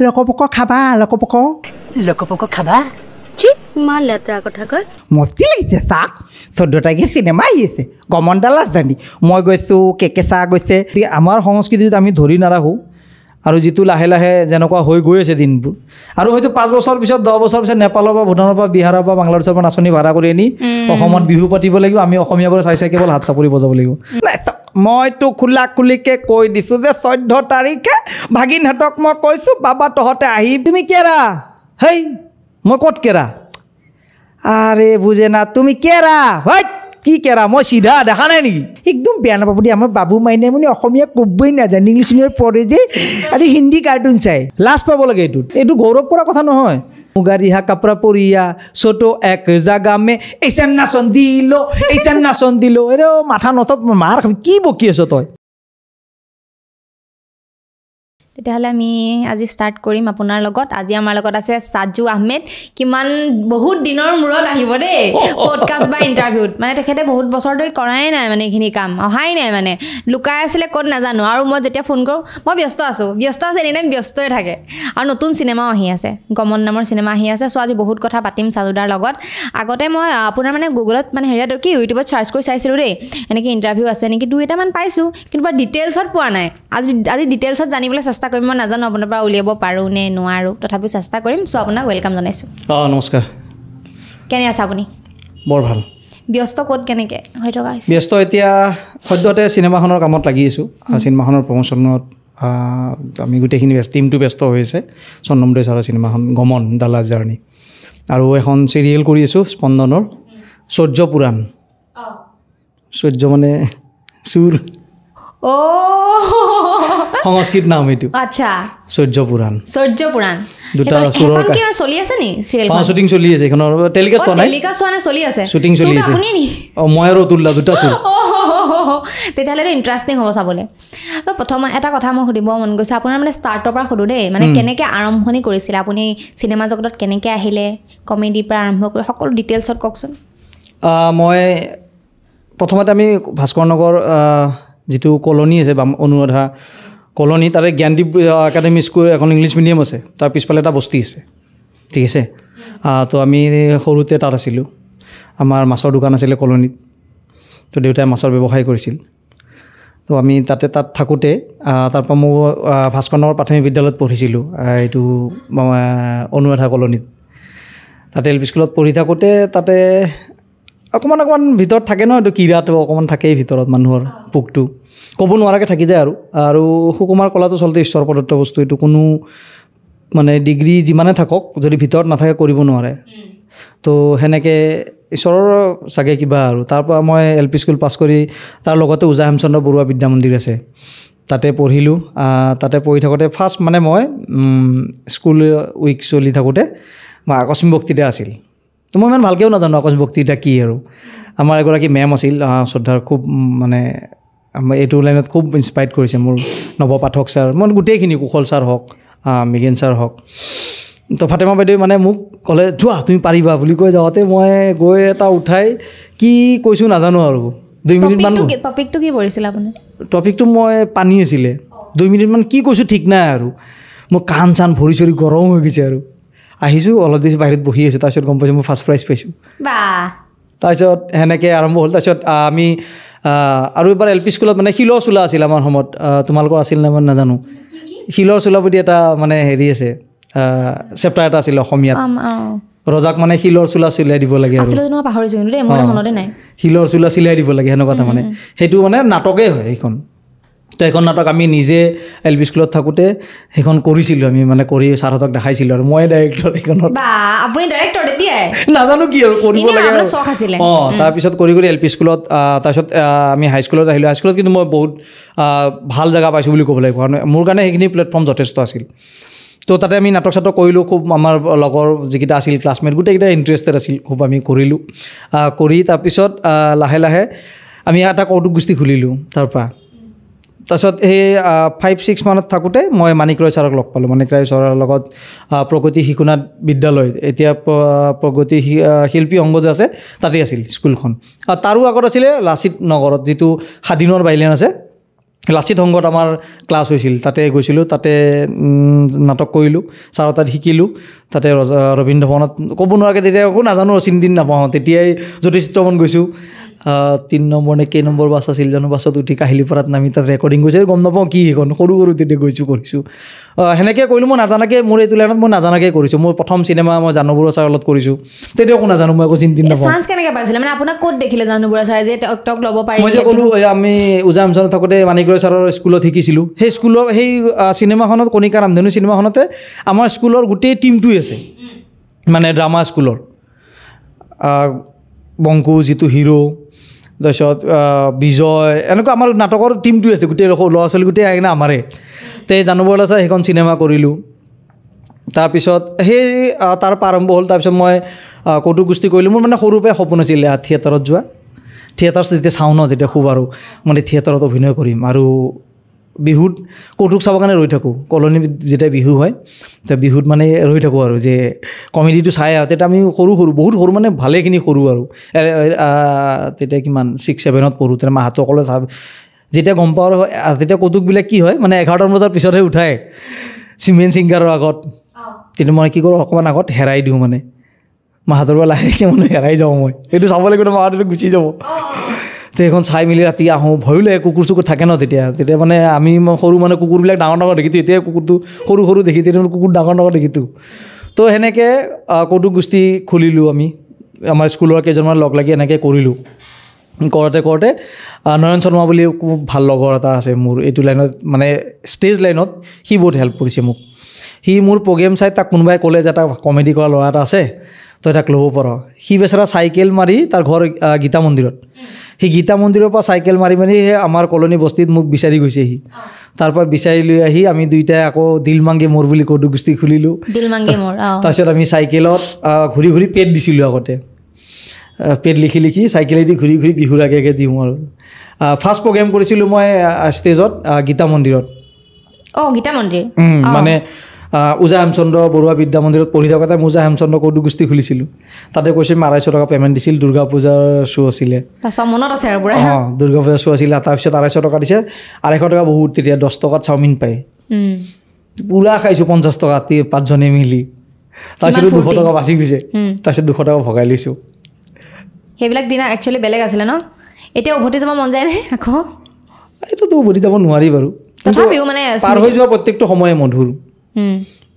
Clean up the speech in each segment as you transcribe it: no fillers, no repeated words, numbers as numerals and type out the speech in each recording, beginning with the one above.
লকপক খাবা লকপক খাবা চি ইমান লেতেৰা কথা কয় মস্তি লাগিছে চাহ 14 তাৰিখে চিনেমা আহি আছে গমনডাল জানি মই গৈছোঁ কেকেচা গৈছে আমাৰ সংস্কৃতিত আমি ধৰি নাৰাখোঁ আৰু যিটো লাহে লাহে যেনেকুৱা হৈ গৈ আছে দিনবোৰ আৰু হয়তো 5 বছৰ পিছত 10 বছৰ পিছত নেপালৰ পৰা ভূটানৰ পৰা বিহাৰৰ পৰা বাংলাদেশৰ পৰা নাচনি ভাড়া কৰি আনি অসমত বিহু পাতিব লাগিব আমি অসমীয়াবোৰে চাই কেৱল হাত চাপৰি বজাব লাগিব মইতো খোলা খুলিকে কৈ দিছোঁ যে 14 তাৰিখে ভাগিনহঁতক মই কৈছোঁ বাবা তহঁতে আহি তুমি কেৰা হেই মই ক'ত কেৰা আৰে বুজে না তুমি কেৰা হয় কি কেৰা মই চিধা দেখা নাই নেকি একদম বেয়া নাপাব দেই আমাৰ বাবু মাইনে মানে অসমীয়া ক'বই নাজানে ইংলিছ মিডিয়ামত পঢ়ে যে আৰু হিন্দী কাৰ্টুন চাই লাজ পাব লাগে এইটো গৌৰৱ কৰা কথা নহয় মুগা ৰিহা কাপড়া পৰিয়া ছোটো এক জাগা মে এইচান নাচন দিলো এৰে মাথা নথপ মাৰ খাবি কি বকি আছ তই তেতিয়াহ'লে আমি আজি ষ্টাৰ্ট কৰিম আপোনাৰ লগত আজি আমাৰ লগত আছে সাজু আহমেদ কিমান বহুত দিনৰ মূৰত আহিব দেই পডকাষ্ট বা ইণ্টাৰভিউত মানে তেখেতে বহুত বছৰ ধৰি কৰাই নাই মানে এইখিনি কাম অহাই নাই মানে লুকাই আছিলে ক'ত নাজানো আৰু মই যেতিয়া ফোন কৰোঁ মই ব্যস্ত আছোঁ এনি টাইম ব্যস্তই থাকে আৰু নতুন চিনেমাও আহি আছে গমন নামৰ চিনেমা আহি আছে চ' আজি বহুত কথা পাতিম সাজুদাৰ লগত আগতে মই আপোনাৰ মানে গুগলত মানে হেৰিয়াত কি ইউটিউবত চাৰ্চ কৰি চাইছিলোঁ দেই এনেকৈ ইণ্টাৰভিউ আছে নেকি 2-3মান পাইছোঁ কিন্তু বৰ ডিটেইলছত পোৱা নাই আজি ডিটেইলছত জানিবলৈ চেষ্টা কৰিম মই নাজানো আপোনাৰ পৰা উলিয়াব পাৰোঁ নে নোৱাৰোঁ তথাপিও চেষ্টা কৰিম চ' আপোনাক ৱেলকাম জনাইছোঁ নমস্কাৰ কেনে আছে আপুনি বৰ ভাল ব্যস্ত ক'ত কেনেকৈ হৈ থকা হৈছে ব্যস্ত এতিয়া সদ্যহতে চিনেমাখনৰ কামত লাগি আছোঁ চিনেমাখনৰ প্ৰমোশ্যনত আমি গোটেইখিনি টিমটো ব্যস্ত হৈ আছে চন্দন ছাৰৰ চিনেমাখন গমন দ্য লাষ্ট জাৰ্ণি আৰু এখন চিৰিয়েল কৰি আছোঁ স্পন্দনৰ সূৰ্য পুৰাণ সূৰ্য মানে চুৰ সংস্কৃত নাম এইটো আচ্ছা সূৰ্য পুৰাণ দুটা চুৰৰ কি চলি আছে নি চিৰিয়েলখন শ্বুটিং চলি আছে এইখনৰ টেলিকাষ্ট হোৱা নাই টেলিকাষ্ট হোৱা নাই চলি আছে শ্বুটিং চলি আছে আপুনি নি মই আৰু অতুল্লা দুটা চুৰ তেতিয়াহ'লে ইণ্টাৰেষ্টিং হ'ব চাবলৈ তো প্ৰথম এটা কথা মই সুধিব মন গৈছে আপোনাৰ মানে ষ্টাৰ্টৰ পৰা সোধোঁ দেই মানে কেনেকৈ আৰম্ভণি কৰিছিলে আপুনি চিনেমা জগতত কেনেকৈ আহিলে কমেডিৰ পৰা আৰম্ভ কৰি সকলো ডিটেইলছত কওকচোন মই প্ৰথমতে আমি ভাস্কৰ নগৰ যিটো কলনী আছে বা অনুৰাধা কলনী তাৰে জ্ঞানদীপ একাডেমি স্কুল এখন ইংলিছ মিডিয়াম আছে তাৰ পিছফালে এটা বস্তি আছে ঠিক আছে তো আমি সৰুতে তাত আছিলোঁ আমাৰ মাছৰ দোকান আছিলে কলনীত তো দেউতাই মাছৰ ব্যৱসায় কৰিছিল তো আমি তাত থাকোঁতে তাৰপৰা মই ভাস্কৰ নগৰ প্ৰাথমিক বিদ্যালয়ত পঢ়িছিলোঁ এইটো অনুৰাধা কলনীত তাতে এল পি স্কুলত পঢ়ি থাকোঁতে তাতে অকণমান ভিতৰত থাকে ন এইটো কিৰাটো অকণমান থাকেই ভিতৰত মানুহৰ পোকটো ক'ব নোৱাৰাকৈ থাকি যায় আৰু সুকুমাৰ কলাটো চলতে ঈশ্বৰ প্ৰদত্ত বস্তু এইটো কোনো মানে ডিগ্ৰী যিমানে থাকক যদি ভিতৰত নাথাকে কৰিব নোৱাৰে তো সেনেকৈ ঈশ্বৰৰ চাগে কিবা আৰু তাৰপৰা মই এল পি স্কুল পাছ কৰি তাৰ লগতে ওজা হেমচন্দ্ৰ বৰুৱা বিদ্যা মন্দিৰ আছে তাতে পঢ়িলোঁ তাতে পঢ়ি থাকোঁতে ফাৰ্ষ্ট মানে মই স্কুল উইক চলি থাকোঁতে মই আকস্মিক বক্তৃতা আছিল তো মই ইমান ভালকৈও নাজানো আকস্মিক বক্তৃতা কি আৰু আমাৰ এগৰাকী মেম আছিল শ্ৰদ্ধাৰ খুব মানে এইটো লাইনত খুব ইনস্পায়াৰ্ড কৰিছে মোৰ নৱপাঠক ছাৰ মই গোটেইখিনি কুশল ছাৰ হওক মৃগেন ছাৰ হওক তো ফাতেমা বাইদেৱে মানে মোক ক'লে যোৱা তুমি পাৰিবা বুলি কৈ যাওঁতে মই গৈ এটা উঠাই কি কৈছোঁ নাজানো আৰু 2 মিনিটমান টপিকটো কি পৰিছিল আপুনি টপিকটো মই পানী আছিলে 2 মিনিটমান কি কৈছোঁ ঠিক নাই আৰু মোৰ কাণ চান ভৰি চৰি গৰম হৈ গৈছে আৰু আহিছোঁ অলপ দেৰি বাহিৰত বহি আছোঁ তাৰপিছত গম পাইছোঁ মই ফাৰ্ষ্ট প্ৰাইজ পাইছোঁ তাৰপিছত সেনেকৈ আৰম্ভ হ'ল তাৰপিছত আমি আৰু এবাৰ এল পি স্কুলত মানে শিলৰ চোলা আছিল আমাৰ সময়ত তোমালোকৰ আছিল নে মই নাজানো শিলৰ চোলা বুলি এটা মানে হেৰি আছে চেপ্টাৰ এটা আছিল অসমীয়াত ৰজাক মানে শিলৰ চোলা চিলাই দিব লাগে আৰু শিলৰ চোলা চিলাই দিব লাগে সেনেকুৱা এটা মানে সেইটো মানে নাটকেই হয় সেইখন তো এখন নাটক আমি নিজে এল পি স্কুলত থাকোঁতে সেইখন কৰিছিলোঁ আমি মানে কৰি ছাৰহঁতক দেখাইছিলোঁ আৰু মই ডাইৰেক্টৰ সেইখনত নাজানো কি আৰু কৰিব লাগে তাৰপিছত কৰি এল পি স্কুলত তাৰপিছত আমি হাইস্কুলত আহিলোঁ হাইস্কুলত কিন্তু মই বহুত ভাল জেগা পাইছোঁ বুলি ক'ব লাগিব কাৰণ মোৰ কাৰণে সেইখিনি প্লেটফৰ্ম যথেষ্ট আছিল তো তাতে আমি নাটক চাটক কৰিলোঁ খুব আমাৰ লগৰ যিকেইটা আছিল ক্লাছমেট গোটেইকেইটা ইণ্টাৰেষ্টেড আছিল খুব আমি কৰিলোঁ কৰি তাৰপিছত লাহে লাহে আমি এটা কৌতুক গোষ্ঠী খুলিলোঁ তাৰপৰা তাৰপিছত সেই 5-6 মানত থাকোঁতে মই মাণিক ৰয় ছাৰক লগ পালোঁ মাণিক ৰয় ছাৰৰ লগত প্ৰগতি শিশুনাথ বিদ্যালয় এতিয়া প্ৰগতি শিল্পী সংঘ যে আছে তাতেই আছিল স্কুলখন তাৰো আগত আছিলে লাচিত নগৰত যিটো স্বাধীনৰ বাইলেন আছে লাচিত সংঘত আমাৰ ক্লাছ হৈছিল, তাতে গৈছিলোঁ, তাতে নাটক কৰিলোঁ, ছাৰৰ তাত শিকিলোঁ, তাতে ৰবীন্দ্ৰ ভৱনত ক'ব নোৱাৰাকৈ তেতিয়া একো নাজানো, চিনি দিন নাপাওঁ, তেতিয়াই জ্যোতিষিত্ৰমন গৈছোঁ, 3 নম্বৰ নে কেই নম্বৰ বাছ আছিল জানো, বাছত উঠি কাহিলীপাৰাত নামি তাত ৰেকৰ্ডিং কৰিছে, গম নাপাওঁ কি সেইখন, সৰু তেতিয়া গৈছোঁ কৰিছোঁ, সেনেকৈ কৰিলোঁ। মই নাজানাকৈ মোৰ এইটো লাইনত মই নাজানাকৈ কৰিছোঁ। মোৰ প্ৰথম চিনেমা মই জানু বৰুৱা ছাৰৰ লগত কৰিছোঁ, তেতিয়া একো নাজানো, মই একো চিনি দিন নাপাওঁ। চান্স কেনেকৈ পাইছিলে মানে আপোনাক ক'ত দেখিলে জানু বৰুৱা ছাৰে যে টক ল'ব পাৰি? মই যে ক'লোঁ আমি উজা হেমচনত থাকোঁতে মানিকগড় ছাৰৰ স্কুলত শিকিছিলোঁ, সেই স্কুলৰ সেই চিনেমাখনত কণিকা ৰামধেনু চিনেমাখনতে আমাৰ স্কুলৰ গোটেই টীমটোৱে আছে, মানে ড্ৰামা স্কুলৰ বংকু যিটো হিৰো, তাৰপিছত বিজয়, এনেকুৱা আমাৰ নাটকৰ টীমটোৱে আছে, গোটেই ল'ৰা ছোৱালী গোটেই আহি আমাৰে। তে জানু বৰুৱা ছাৰ সেইখন চিনেমা কৰিলোঁ। তাৰপিছত সেই তাৰ আৰম্ভ হ'ল। তাৰপিছত মই কৌতুক গোষ্ঠী কৰিলোঁ। মোৰ মানে সৰুৰ পৰাই সপোন আছিলে থিয়েটাৰত যোৱা, থিয়েটাৰ যেতিয়া চাওঁ ন তেতিয়া খুব আৰু মানে থিয়েটাৰত অভিনয় কৰিম। আৰু বিহুত কৌতুক চাবৰ কাৰণে ৰৈ থাকোঁ, কলনীত যেতিয়া বিহু হয় তেতিয়া বিহুত মানে ৰৈ থাকোঁ আৰু যে কমেডিটো চাই আৰু তেতিয়া আমি বহুত সৰু মানে ভালেখিনি সৰু আৰু তেতিয়া কিমান 6-7ত পঢ়োঁ। তেতিয়া মাহঁতো অকলে চাব, যেতিয়া গম পাওঁ আৰু তেতিয়া কৌতুকবিলাক কি হয় মানে 11টামান বজাৰ পিছতহে উঠায় চিমেন ছিংগাৰৰ আগত, কিন্তু মই কি কৰোঁ অকণমান আগত হেৰাই দিওঁ, মানে মাহঁতৰ পৰা লাহেকৈ মানে হেৰাই যাওঁ, মই সেইটো চাব লাগিব, মাহঁতে গুচি যাব। তো এইখন চাই মেলি ৰাতি আহোঁ, ভয়ো লাগে, কুকুৰ চুকুৰ থাকে ন তেতিয়া মানে আমি সৰু মানে কুকুৰবিলাক ডাঙৰ দেখিছোঁ, এতিয়া কুকুৰটো সৰু দেখি, তেতিয়া কুকুৰ ডাঙৰ দেখিছোঁ। তো সেনেকৈ কৌতুক গোষ্ঠী খুলিলোঁ আমি, আমাৰ স্কুলৰ কেইজনমান লগ লাগি এনেকৈ কৰিলোঁ। কৰোঁতে নয়ন শৰ্মা বুলি খুব ভাল লগৰ এটা আছে মোৰ এইটো লাইনত, মানে ষ্টেজ লাইনত, সি বহুত হেল্প কৰিছে মোক। সি মোৰ প্ৰগ্ৰেম চাই তাক কোনোবাই ক'লে যে এটা কমেডি কৰা ল'ৰা এটা আছে, তই তাক ল'ব পাৰ। সি বেচেৰা চাইকেল মাৰি, তাৰ ঘৰ গীতা মন্দিৰত, সেই গীতা মন্দিৰৰ পৰা চাইকেল মাৰি সেই আমাৰ কলনী বস্তিত মোক বিচাৰি গৈছে। সি তাৰ পৰা বিচাৰি লৈ আহি আমি দুইটাই আকৌ দিল মাংগে মোৰ বুলি কৌতুক গোষ্ঠী খুলিলোঁ। তাৰপিছত আমি চাইকেলত ঘূৰি পেড দিছিলোঁ আগতে, পেড লিখি চাইকেলেদি ঘূৰি বিহুৰ আগে দিওঁ। আৰু ফাৰ্ষ্ট প্ৰগ্ৰেম কৰিছিলোঁ মই ষ্টেজত গীতা মন্দিৰত। গীতা মন্দিৰ মানে উজা হেমচন্দ্ৰ বৰুৱা বিদ্যা মন্দিৰত পঢ়ি থাকোঁতে উজা হেমচন্দ্ৰ কৌতুক গোষ্ঠী খুলিছিলোঁ। তাতে কৈছিল 250 টকা পে'মেণ্ট দিছিল, দুৰ্গা পূজাৰ শ্ব' আছিলে, মনত আছে আৰু দুৰ্গা পূজাৰ শ্ব' আছিলে। তাৰপিছত 250 টকা দিছে, 250 টকা বহুত, তেতিয়া 10 টকাত চাওমিন পায়, পূৰা খাইছোঁ 50 টকা 5জনে মিলি। তাৰপিছত 200 টকা বাচি গৈছে, তাৰপিছত 200 টকা ভগাই লৈছোঁ। সেইবিলাক দিনা একচুৱেলি বেলেগ আছিলে ন? এতিয়া উভতি যাব মন যায় নে আকৌ? এইটোতো উভতি যাব নোৱাৰি বাৰু, তথাপিও মানে পাৰ হৈ যোৱা প্ৰত্যেকটো সময়ে মধুৰ,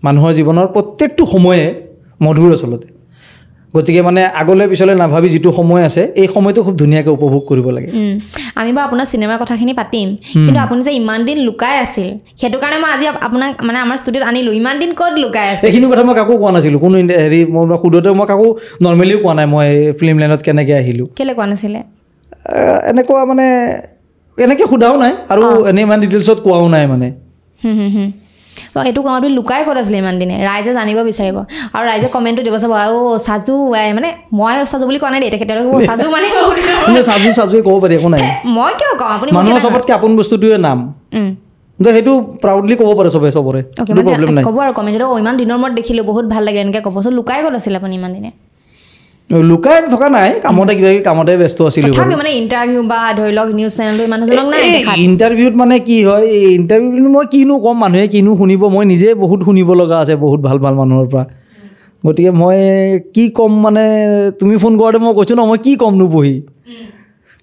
মানুহৰ জীৱনৰ প্ৰত্যেকটো সময়ে মধুৰ আচলতে। গতিকে মানে আগলৈ পিছলৈ নাভাবি যিটো সময় আছে, এই সময়টো খুব ধুনীয়াকৈ উপভোগ কৰিব লাগে। আমি বাৰু আপোনাৰ চিনেমাৰ কথাখিনি পাতিম, কিন্তু আপুনি যে ইমান দিন লুকাই আছিল, সেইটো কাৰণে মই আজি আপোনাক মানে আমাৰ ষ্টুডিঅ'ত আনিলোঁ। ইমান দিন ক'ত লুকাই আছে? এইখিনি কথা মই কাকো কোৱা নাছিলোঁ, কোনো মই সোধোতে মই কাকো নৰ্মেলিও কোৱা নাই মই ফিল্ম লাইনত কেনেকৈ আহিলোঁ। কেলৈ কোৱা নাছিলে? এনেকুৱা মানে এনেকৈ সোধাও নাই, আৰু এনেই ইমান ডিটেইলছত কোৱাও নাই মানে। এইটো কামত লুকাই ক'ত আছিলে ইমান দিনে? ৰাইজে জানিব বিচাৰিব, আৰু ৰাইজে কমেণ্টটো দিব চাব, সাজু মানে মই সাজু বুলি কোৱা নাই দেই, তেখেতে ক'ব সাজু মানে সাজুৱে ক'ব পাৰি, একো নাই। মই কিয় কওঁ? আপুনি মানুহৰ চবতকৈ আপোন বস্তুটোৱে নাম, সেইটো প্ৰাউডলি ক'ব পাৰে চবৰে, প্ৰব্লেম নাই। ক'ব আৰু কমেণ্টত ইমান দিনৰ মূৰত দেখিলোঁ, বহুত ভাল লাগে, এনেকৈ ক'ব। লুকাই ক'ত আছিলে আপুনি ইমান দিনে? লুকাই থকা নাই, কামতে কিবা কামতে ব্যস্ত আছিলোঁ। মানে ইণ্টাৰভিউ বা ধৰি লওক নিউজ চেনেলটো মানুহজনক নাই দেখা। ইণ্টাৰভিউত মানে কি হয়, এই ইণ্টাৰভিউত মই কিনো ক'ম, মানুহে কিনো শুনিব, মই নিজে বহুত শুনিব লগা আছে বহুত ভাল মানুহৰ পৰা। গতিকে মই কি ক'ম, মানে তুমি ফোন কৰোঁতে মই কৈছোঁ ন, মই কি ক'মনো বহি,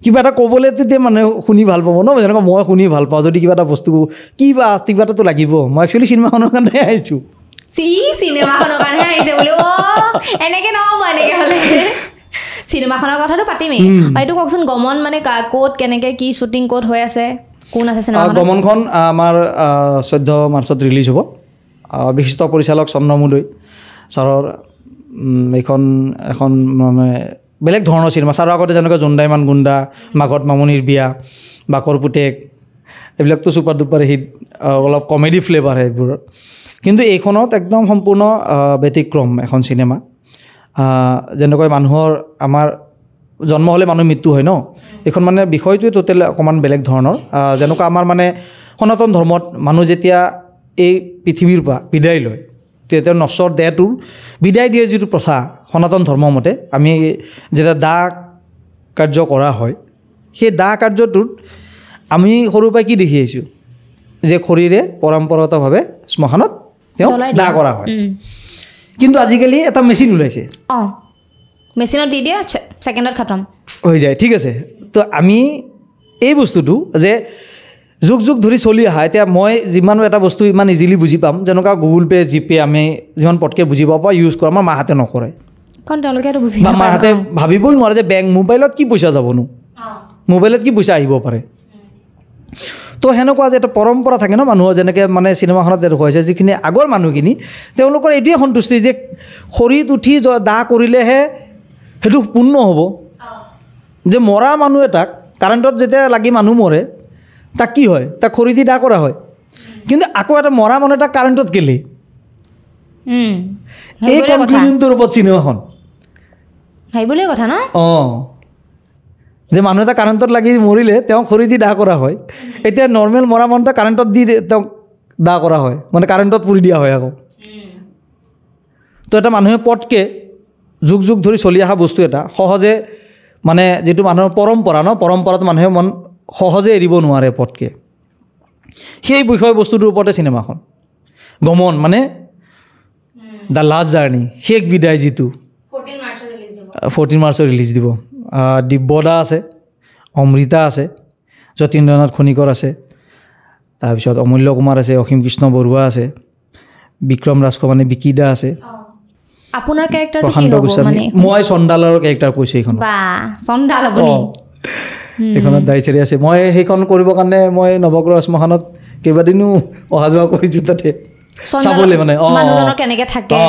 কিবা এটা ক'বলৈ তেতিয়া মানুহে শুনি ভাল পাব ন, যেনেকৈ মই শুনি ভাল পাওঁ। যদি কিবা এটা বস্তু কিবা এটাতো লাগিব, মই একচুৱেলি চিনেমাখনৰ কাৰণে আহিছোঁ। চিনেমাখনৰ কাৰণে আহিছে বুলি এনেকে নহ'ব, এনেকে হ'লে চিনেমাখনৰ কথাটো পাতিমেই। এইটো কওকচোন, গমন মানে ক'ত, কেনেকৈ, কি শ্বুটিং ক'ত হৈ আছে, কোন আছে চিনেমাখন? গমনখন আমাৰ 14 মাৰ্চত ৰিলিজ হ'ব। বিশিষ্ট পৰিচালক চন্দ্ৰমোদয় ছাৰৰ এইখন এখন মানে বেলেগ ধৰণৰ চিনেমা। ছাৰৰ আগতে যেনেকৈ জোনদাইমান গুণ্ডা, মাঘত মামনিৰ বিয়া, বাকৰ পুতেক, এইবিলাকতো ছুপাৰ ডুপাৰ হিট, অলপ কমেডি ফ্লেভাৰ সেইবোৰৰ। কিন্তু এইখনত একদম সম্পূৰ্ণ ব্যতিক্ৰম এখন চিনেমা। যেনেকৈ মানুহৰ আমাৰ জন্ম হ'লে মানুহ মৃত্যু হয় ন, এইখন মানে বিষয়টোৱে টোটেল অকণমান বেলেগ ধৰণৰ। যেনেকুৱা আমাৰ মানে সনাতন ধৰ্মত মানুহ যেতিয়া এই পৃথিৱীৰ পৰা বিদায় লয়, তেতিয়া নশ্বৰ দেহটোৰ বিদায় দিয়াৰ যিটো প্ৰথা সনাতন ধৰ্মৰ মতে, আমি যেতিয়া দাহ কাৰ্য কৰা হয়, সেই দাহ কাৰ্যটোত আমি সৰুৰ পৰাই কি দেখি আহিছোঁ যে খৰিৰে পৰম্পৰাগতভাৱে শ্মশানত তেওঁ দাহ কৰা হয় কিন্তু আজিকালি এটা মেচিন ওলাইছে অঁ মেচিনত দি দিয়ে ছেকেণ্ডত খতম হৈ যায় ঠিক আছে তো আমি এই বস্তুটো যে যুগ যুগ ধৰি চলি অহা এতিয়া মই যিমান এটা বস্তু ইমান ইজিলি বুজি পাম যেনেকুৱা গুগল পে' জিপে' আমি যিমান পটকৈ বুজি পাব পৰা ইউজ কৰোঁ আমাৰ মাহঁতে নকৰে কাৰণ তেওঁলোকেতো বুজি বা মাহঁতে ভাবিবই নোৱাৰে যে বেংক মোবাইলত কি পইচা যাবনো মোবাইলত কি পইচা আহিব পাৰে তো সেনেকুৱা যে এটা পৰম্পৰা থাকে ন মানুহৰ যেনেকৈ মানে চিনেমাখনত দেখুৱাইছে যিখিনি আগৰ মানুহখিনি তেওঁলোকৰ এইটোৱে সন্তুষ্টি যে খৰিত উঠি দাহ কৰিলেহে সেইটো পূৰ্ণ হ'ব যে মৰা মানুহ এটাক কাৰেণ্টত যেতিয়া লাগি মানুহ মৰে তাক কি হয় তাক খৰি দি দাহ কৰা হয় কিন্তু আকৌ এটা মৰা মানুহ এটাক কাৰেণ্টত গেলে এই কনক্লুজনটোৰ ওপৰত চিনেমাখন ভাবিবলৈ কথা ন অঁ যে মানুহ এটা কাৰেণ্টত লাগি মৰিলে তেওঁ খৰি দি দাহ কৰা হয় এতিয়া নৰ্মেল মৰা মানুহ এটা কাৰেণ্টত দি তেওঁক দাহ কৰা হয় মানে কাৰেণ্টত পুৰি দিয়া হয় আকৌ তো এটা মানুহে পটকৈ যুগ যুগ ধৰি চলি অহা বস্তু এটা সহজে মানে যিটো মানুহৰ পৰম্পৰা ন পৰম্পৰাত মানুহে মন সহজে এৰিব নোৱাৰে পটকৈ সেই বিষয়বস্তুটোৰ ওপৰতে চিনেমাখন গমন মানে দ্য লাষ্ট জাৰ্ণি শেষ বিদায় যিটো 14 মাৰ্চত ৰিলিজ দিব দিব্যদা আছে অমৃতা আছে যতীন্দ্ৰনাথ খনিকৰ আছে তাৰপিছত অমূল্য কুমাৰ আছে অসীম কৃষ্ণ বৰুৱা আছে বিক্ৰম ৰাজখমানে বিকিদা আছে আপোনাৰ কেৰেক্টাৰটো কি প্ৰশান্ত হ'ব গোস্বামী মানে মই চন্দালৰ কেৰেক্টাৰ কৈছোঁ এইখন বা চন্দাল আপুনি এইখনত দাই চাৰি আছে মই সেইখন কৰিবৰ কাৰণে মই নৱগ্ৰহ শ্মশানত কেইবাদিনো অহা যোৱা কৰিছোঁ তাতে চাবলৈ মানে মানুহজনৰ কেনেকৈ থাকে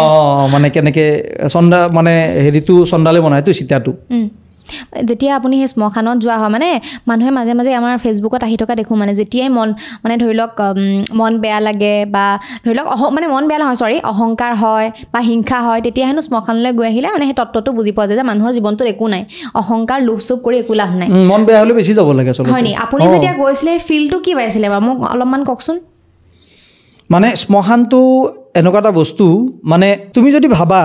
মানে কেনেকৈ চন্দা মানে হেৰিটো চন্দালে বনায়তো চিতাটো যেতিয়া আপুনি সেই শ্মশানত যোৱা হয় মানে মানুহে মাজে মাজে আমাৰ ফেচবুকত আহি থকা দেখোঁ মানে যেতিয়াই মন মানে ধৰি লওক মন বেয়া লাগে বা ধৰি লওক মানে মন বেয়া নহয় চৰি অহংকাৰ হয় বা হিংসা হয় তেতিয়া হেনো শ্মশানলৈ গৈ আহিলে মানে সেই তত্ত্বটো বুজি পোৱা যায় যে মানুহৰ জীৱনটোত একো নাই অহংকাৰ লোভ চোভ কৰি একো লাভ নাই মন বেয়া হ'লে বেছি যাব লাগে হয় নি আপুনি যেতিয়া গৈছিলে ফিলটো কি পাইছিলে বাৰু মোক অলপমান কওকচোন মানে শ্মশানটো এনেকুৱা এটা বস্তু মানে তুমি যদি ভাবা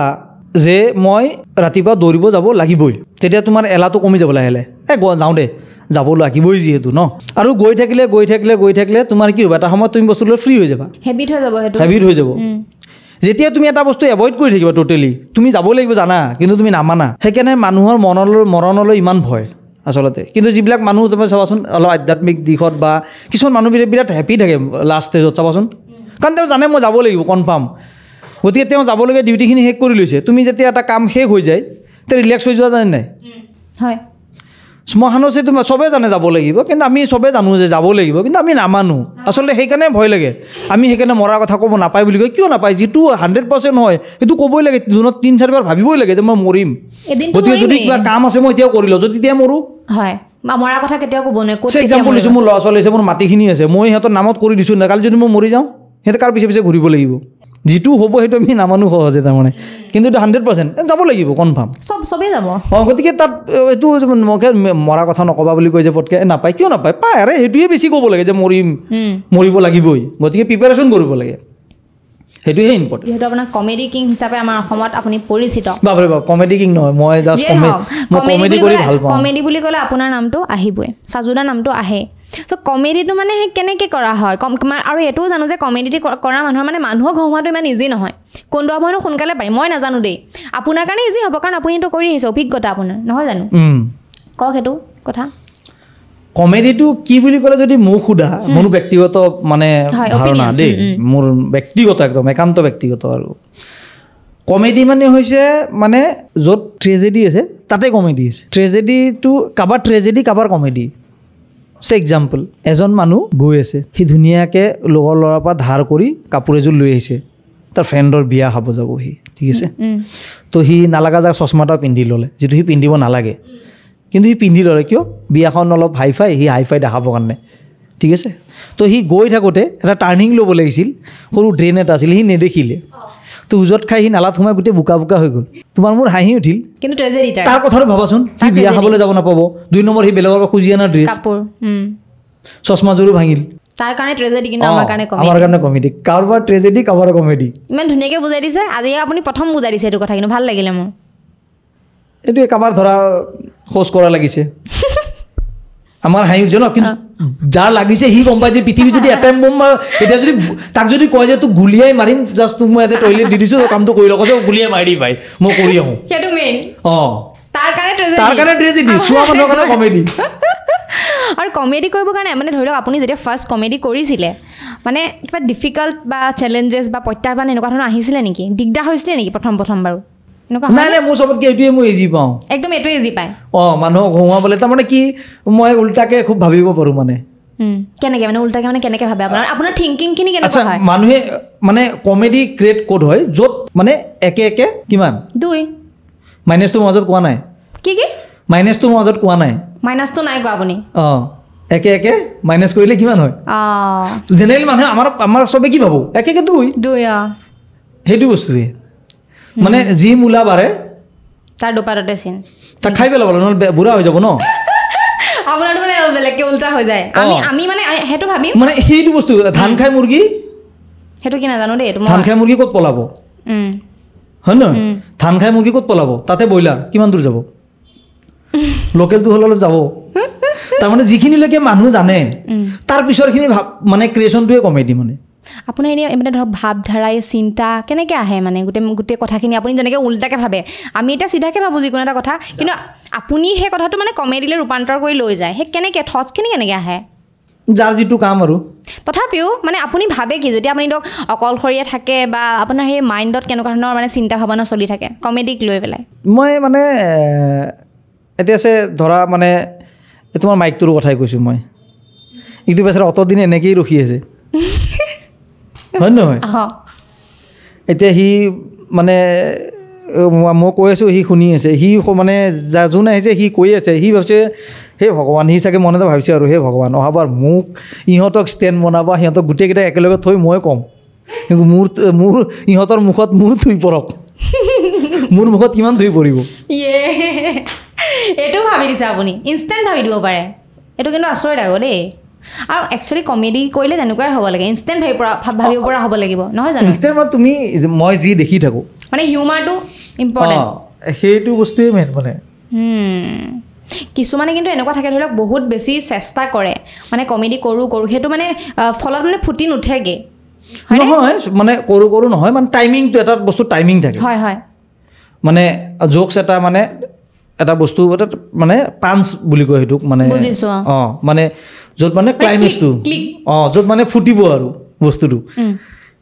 যে মই ৰাতিপুৱা দৌৰিব যাব লাগিবই তেতিয়া তোমাৰ এলাহটো কমি যাব লাহে লাহে যাওঁ দে যাব লাগিবই যিহেতু ন আৰু গৈ থাকিলে তোমাৰ কি হ'ব এটা সময়ত তুমি বস্তু লৈ ফ্ৰী হৈ যাবা হেবিট হৈ যাব সেইটো হেবিট হৈ যাব যেতিয়া তুমি এটা বস্তু এভইড কৰি থাকিবা টোটেলি তুমি যাব লাগিব জানা কিন্তু তুমি নামানা সেইকাৰণে মানুহৰ মৰণলৈ ইমান ভয় আচলতে কিন্তু যিবিলাক মানুহ তুমি চাবাচোন অলপ আধ্যাত্মিক দিশত বা কিছুমান মানুহ বিৰাট হেপী থাকে লাষ্ট ষ্টেজত চাবাচোন কাৰণ তেওঁ জানে মই যাব লাগিব কনফাৰ্ম গতিকে তেওঁ যাবলগীয়া ডিউটিখিনি শেষ কৰি লৈছে তুমি যেতিয়া এটা কাম শেষ হৈ যায় তেতিয়া ৰিলেক্স হৈ যোৱা জানে নাই হয় শ্মশানত যে তোমাৰ চবেই জানে যাব লাগিব কিন্তু আমি চবেই জানো যে যাব লাগিব কিন্তু আমি নামানো আচলতে সেইকাৰণে ভয় লাগে আমি সেইকাৰণে মৰাৰ কথা ক'ব নাপায় বুলি কয় কিয় নাপায় যিটো 100% হয় সেইটো ক'বই লাগে দিনত 3-4 বাৰ ভাবিবই লাগে যে মই মৰিম গতিকে যদি কিবা কাম আছে মই এতিয়াও কৰি লওঁ যদি তেতিয়া মৰোঁ হয় মৰাৰ কথা কেতিয়াও ক'ব নোৱাৰে ক'ত এক্সাম্পল দিছোঁ মোৰ ল'ৰা ছোৱালী আছে মোৰ মাটিখিনি আছে মই সিহঁতৰ নামত কৰি দিছোঁ কালি যদি মই মৰি যাওঁ সিহঁতে কাৰ পিছে পিছে ঘূৰিব লাগিব যিটো হ'ব সেইটো আমি নামানো সহজে তাৰমানে কিন্তু এইটো 100% যাব লাগিব কনফাৰ্ম চবেই যাব গতিকে তাত এইটো মোকে মৰা কথা নক'বা বুলি কৈ যে পটকৈ নাপায় কিয় নাপায় পায় আৰে সেইটোৱে বেছি ক'ব লাগে যে মৰিব লাগিবই গতিকে প্ৰিপেৰেশ্যন কৰিব লাগে সেইটোহে ইম্পৰ্টেণ্ট যিহেতু আপোনাৰ কমেডি কিং হিচাপে আমাৰ অসমত আপুনি পৰিচিত বাপৰে বাপ কমেডি কিং নহয় মই জাষ্ট কমেডি কৰি ভাল পাওঁ কমেডি বুলি ক'লে আপোনাৰ নামটো আহিবই সাজুদাৰ নামটো আহে চ' কমেডিটো মানে সেই কেনেকৈ কৰা হয় আৰু এইটোও জানো যে কমেডি কৰা মানুহৰ মানে মানুহক হহোৱাটো ইমান ইজি নহয় কোনটো মানুহ সোনকালে পাৰি মই নাজানো দেই আপোনাৰ কাৰণে ইজি হ'ব কাৰণ আপুনি এইটো কৰি আহিছে অভিজ্ঞতা আপোনাৰ নহয় জানো কওক সেইটো কথা কমেডিটো কি বুলি ক'লে যদি মোক সোধা মোৰ ব্যক্তিগত মানে ধাৰণা দেই মোৰ ব্যক্তিগত একদম একান্ত ব্যক্তিগত আৰু কমেডি মানে হৈছে মানে য'ত ট্ৰেজেডি আছে তাতে কমেডি আছে ট্ৰেজেডিটো কাৰোবাৰ ট্ৰেজেডি কাৰোবাৰ কমেডি সে এক্সাম্পল এজন মানুহ গৈ আছে সি ধুনীয়াকৈ লগৰ ল'ৰাৰ পৰা ধাৰ কৰি কাপোৰ এযোৰ লৈ আহিছে তাৰ ফ্ৰেণ্ডৰ বিয়া খাব যাব সি ঠিক আছে তো সি নালাগা যাক চশমা এটা পিন্ধি ল'লে যিটো সি পিন্ধিব নালাগে কিন্তু সি পিন্ধি ল'লে কিয় বিয়াখন অলপ হাইফাই সি হাইফাই দেখাবৰ কাৰণে ঠিক আছে তো সি গৈ থাকোঁতে এটা টাৰ্ণিং ল'ব লাগিছিল সৰু ড্ৰেইন এটা আছিল সি নেদেখিলে তো উজত খাই সি নালাত সোমাই গোটেই বোকা বোকা হৈ গ'ল তোমাৰ মোৰ হাঁহি উঠিল কিন্তু তাৰ কথাটো ভাবাচোন সি বিয়া খাবলৈ যাব নাপাব 2 নম্বৰ সি বেলেগৰ পৰা খুজি অনা ড্ৰেছ চশমাযোৰো ভাঙিল তাৰ কাৰণে ট্ৰেজেডি কিন্তু আমাৰ কাৰণে কমেডি কাৰোবাৰ ট্ৰেজেডি কাৰোবাৰ কমেডি ইমান ধুনীয়াকৈ বুজাই দিছে আজি আপুনি প্ৰথম বুজাই দিছে এইটো কথা কিন্তু ভাল লাগিলে মোৰ এইটোৱে কাৰোবাৰ ধৰা খোজ কৰা লাগিছে আমাৰ হাঁহি উঠিছে ন কিন্তু যাৰ লাগিছে সি গম পাই যে পৃথিৱী যদি এটম বম এতিয়া যদি তাক যদি কয় যে তোক গুলিয়াই মাৰিম জাষ্ট তোক মই ইয়াতে টয়লেট দি দিছোঁ কামটো কৰি লওক গুলিয়াই মাৰি দি পাই মই কৰি আহোঁ সেইটো মেইন অঁ তাৰ কাৰণে ট্ৰেজেডি চোৱা মানুহৰ কাৰণে কমেডি আৰু কমেডি কৰিবৰ কাৰণে মানে ধৰি লওক আপুনি যেতিয়া ফাৰ্ষ্ট কমেডি কৰিছিলে মানে কিবা ডিফিকাল্ট বা চেলেঞ্জেছ বা প্ৰত্যাহ্বান এনেকুৱা ধৰণৰ আহিছিলে নেকি দিগদাৰ হৈছিলে নেকি প্ৰথম বাৰু এনেকুৱা নাই নাই মোৰ চবতকৈ এইটোৱে মই ইজি পাওঁ একদম এইটোৱে ইজি পায় অঁ মানুহক হহুৱাবলৈ তাৰমানে কি মই উল্টাকৈ খুব ভাবিব পাৰোঁ মানে কেনেকৈ মানে উল্টাকৈ মানে কেনেকৈ ভাবে আপোনাৰ থিংকিংখিনি কেনেকুৱা হয় মানুহে মানে কমেডি ক্ৰিয়েট ক'ত হয় য'ত মানে একে একে কিমান 2 মাইনাছটো মাজত কোৱা নাই কি মাইনাছটো মাজত কোৱা নাই মাইনাছটো নাই কোৱা আপুনি অঁ একে একে মাইনাছ কৰিলে কিমান হয় জেনেৰেলি মানুহে আমাৰ চবে কি ভাবোঁ একে একে 2 সেইটো বস্তুৱে মানে যি মূলা বাঢ়ে তাৰ দুপাৰতে চিন তাক খাই পেলাব নহ'লে বুঢ়া হৈ যাব ন আপোনাৰটো মানে বেলেগকৈ উল্টা হৈ যায় আমি মানে সেইটো ভাবিম মানে সেইটো বস্তু ধান খাই মুৰ্গী সেইটো কি নাজানো দেই ধান খাই মুৰ্গী ক'ত পলাব হয় নহয় ধান খাই মুৰ্গী ক'ত পলাব তাতে ব্ৰইলাৰ কিমান দূৰ যাব লোকেলটো হ'লে অলপ যাব তাৰমানে যিখিনিলৈকে মানুহ জানে তাৰ পিছৰখিনি মানে ক্ৰিয়েশ্যনটোৱে কমেডি মানে আপোনাৰ এনেই মানে ধৰক ভাৱধাৰা চিন্তা কেনেকৈ আহে মানে গোটেই কথাখিনি আপুনি যেনেকৈ উল্টাকৈ ভাবে আমি এতিয়া চিধাকৈ ভাবোঁ যিকোনো এটা কথা কিন্তু আপুনি সেই কথাটো মানে কমেডিলৈ ৰূপান্তৰ কৰি লৈ যায় সেই কেনেকৈ থটছখিনি কেনেকৈ আহে যাৰ যিটো কাম আৰু তথাপিও মানে আপুনি ভাবে কি যেতিয়া আপুনি ধৰক অকলশৰীয়া থাকে বা আপোনাৰ সেই মাইণ্ডত কেনেকুৱা ধৰণৰ মানে চিন্তা ভাৱনা চলি থাকে কমেডিক লৈ পেলাই মই মানে এতিয়া আছে ধৰা মানে তোমাৰ মাইকটোৰ কথাই কৈছোঁ মই ইটো বেচাৰা অতদিন এনেকৈয়ে ৰখি আছে হয় নহয় এতিয়া সি মানে মই কৈ আছোঁ সি শুনি আছে সি মানে যোন আহিছে সি কৈ আছে সি ভাবিছে হে ভগৱান সি চাগে মনতে ভাবিছে আৰু হে ভগৱান অহাবাৰ মোক ইহঁতক ষ্টেণ্ড বনাবা সিহঁতক গোটেইকেইটা একেলগে থৈ মই ক'ম কিন্তু মোৰ ইহঁতৰ মুখত মোৰ থুই পৰক মোৰ মুখত কিমান থুই পৰিব এইটো ভাবি দিছে আপুনি ইনষ্টেণ্ট ভাবি দিব পাৰে এইটো কিন্তু আচৰিত আকৌ দেই আৰু একচুৱেলি কমেডি কৰিলে তেনেকুৱাই হ'ব লাগে ইনষ্টেণ্ট ভাবিব পৰা হ'ব লাগিব নহয় জানো ইনষ্টেণ্ট তুমি মই যি দেখি থাকোঁ মানে হিউমাৰটো ইম্পৰ্টেণ্ট সেইটো বস্তুৱে মেইন মানে কিছুমানে কিন্তু এনেকুৱা থাকে ধৰি লওক বহুত বেছি চেষ্টা কৰে মানে কমেডি কৰোঁ সেইটো মানে ফলত মানে ফুটি নুঠেগৈ নহয় মানে কৰোঁ নহয় মানে টাইমিংটো এটা বস্তু টাইমিং থাকে হয় হয় মানে জোকছ এটা মানে এটা বস্তু এটা মানে পাঞ্চ বুলি কয় সেইটোক মানে অঁ মানে য'ত মানে ক্লাইমেক্সটো য'ত মানে ফুটিব আৰু বস্তুটো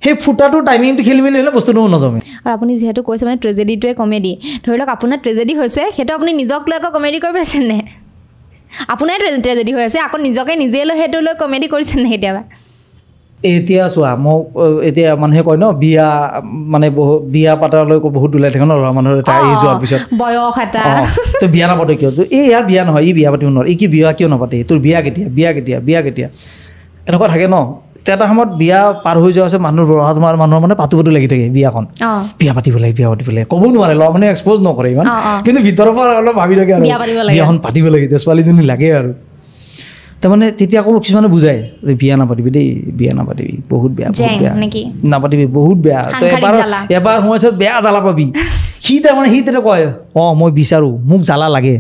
সেই ফুটাটো টাইমিংটো খেলি মেলি হ'লে বস্তুটো নজমে আৰু আপুনি যিহেতু কৈছে মানে ট্ৰেজেডিটোৱে কমেডি ধৰি লওক আপোনাৰ ট্ৰেজেডি হৈছে সেইটো আপুনি নিজক লৈ আকৌ কমেডি কৰি পাইছেনে আপোনাৰ ট্ৰেজেডি হৈ আছে আকৌ নিজে লৈ সেইটো লৈ কমেডি কৰিছেনে কেতিয়াবা এতিয়া চোৱা মোক এতিয়া মানুহে কয় ন বিয়া মানে বিয়া পাতালৈ বহুত ওলাই থাকে ন ল'ৰা মানুহৰ এটা এই যোৱাৰ পিছত বয়স এটা তই বিয়া নাপাতে কিয় এই ইয়াৰ বিয়া নহয় ই বিয়া পাতিব নোৱাৰে ই কি বিয়া কিয় নাপাতে তোৰ বিয়া কেতিয়া এনেকুৱা থাকে ন এটা সময়ত বিয়া পাৰ হৈ যোৱা আছে মানুহৰ মানে পাতো লাগি থাকে বিয়াখন বিয়া পাতিব লাগে ক'ব নোৱাৰে ল'ৰা মানুহে এক্সপ'জ নকৰে ইমান কিন্তু ভিতৰৰ পৰা অলপ ভাবি থাকে আৰু বিয়াখন পাতিব লাগে ছোৱালীজনী লাগে আৰু তাৰমানে তেতিয়া আকৌ কিছুমানে বুজায় যে বিয়া নাপাতিবি দেই বহুত বেয়া নাপাতিবি বহুত বেয়া তই এবাৰ সময়ৰ পিছত বেয়া জ্বালা পাবি সি তেতিয়া কয় মই বিচাৰোঁ মোক জ্বালা লাগে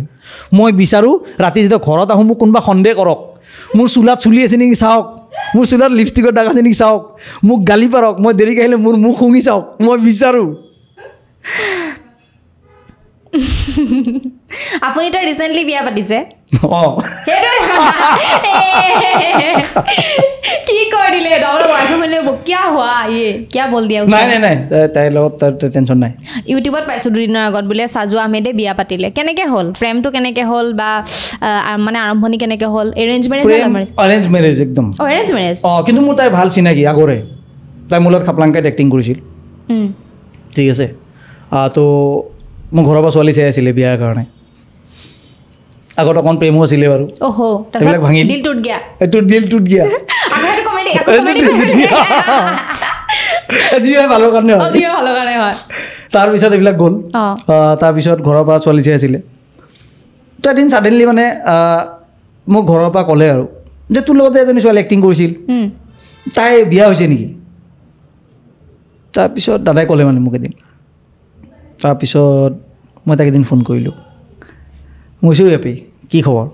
মই বিচাৰোঁ ৰাতি যেতিয়া ঘৰত আহোঁ মোক কোনোবা সন্দেহ কৰক মোৰ চুলাত চুলি আছে নেকি চাওক মোৰ চুলাত লিপষ্টিকৰ দাগ আছে নেকি চাওক মোক গালি পাৰক মই দেৰিকৈ আহিলে মোৰ মুখ শুঙি চাওক মই বিচাৰোঁ আপুনি তো ৰিচেণ্টলি বিয়া পাতিছে কি কৰি দিলে নাই তাইৰ লগত টেনশ্যন নাই ইউটিউবত পাইছোঁ দুদিনৰ আগত বোলে সাজু আহমেদে বিয়া পাতিলে কেনেকৈ হ'ল প্ৰেমটো কেনেকৈ হ'ল বা মানে আৰম্ভণি কেনেকৈ হ'ল এৰেঞ্জ মেৰেজ একদম কিন্তু মোৰ তাই ভাল চিনাকি আগৰে তাই মোৰ লগত খাপলাংকাইত এক্টিং কৰিছিল ঠিক আছে তো মোৰ ঘৰৰ পৰা ছোৱালী চাই আছিলে বিয়াৰ কাৰণে আগত অকণ প্ৰেমো আছিলে বাৰু এইবিলাক ভাঙি দিল টুট গিয়া ভালৰ কাৰণে হয় তাৰপিছত এইবিলাক গ'ল তাৰপিছত ঘৰৰ পৰা ছোৱালী চাই আছিলে তো এদিন ছাডেনলি মানে মোক ঘৰৰ পৰা ক'লে আৰু যে তোৰ লগতে এজনী ছোৱালী এক্টিং কৰিছিল তাই বিয়া হৈছে নেকি তাৰপিছত দাদাই ক'লে মানে মোক এদিন তাৰপিছত মই তাক এদিন ফোন কৰিলোঁ মই কৈছোঁ এপি কি খবৰ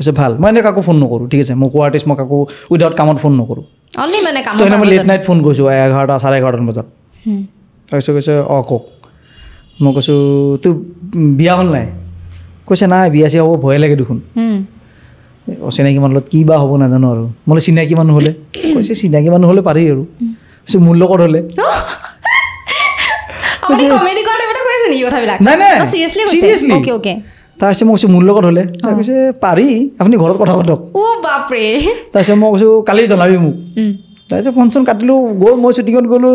কৈছে ভাল মই এনে কাকো ফোন নকৰোঁ ঠিক আছে মই কো আৰ্টিষ্ট মই কাকো উইদাউট কামত ফোন নকৰোঁ অনলি মানে কাম তো এনে মই লেট নাইট ফোন কৰিছোঁ 11টা 11:30 বজাত তাৰপিছত কৈছে কওক মই কৈছোঁ তোৰ বিয়া হ'ল নাই কৈছে নাই বিয়া চিয়া হ'ব ভয়ে লাগে দেখোন অচিনাকি মানুহৰ লগত কি বা হ'ব নাজানো আৰু মই চিনাকি মানুহ হ'লে কৈছে চিনাকি মানুহ হ'লে পাৰি আৰু কৈছে মোৰ লগত হ'লে আপুনি কমেডি কৰা টাইপতে কৈছে নেকি কথাবিলাক নাই নাই চিৰিয়াছলি চিৰিয়াছলি ওকে ওকে তাৰপিছত মই কৈছোঁ মোৰ লগত হ'লে তাৰ কৈছে পাৰি আপুনি ঘৰত কথা পাতক ও বাপৰে তাৰপিছত মই কৈছোঁ কালি জনাবি মোক তাৰপিছত ফোন চোন কাটিলোঁ গ'ল মই শ্বুটিঙত গ'লোঁ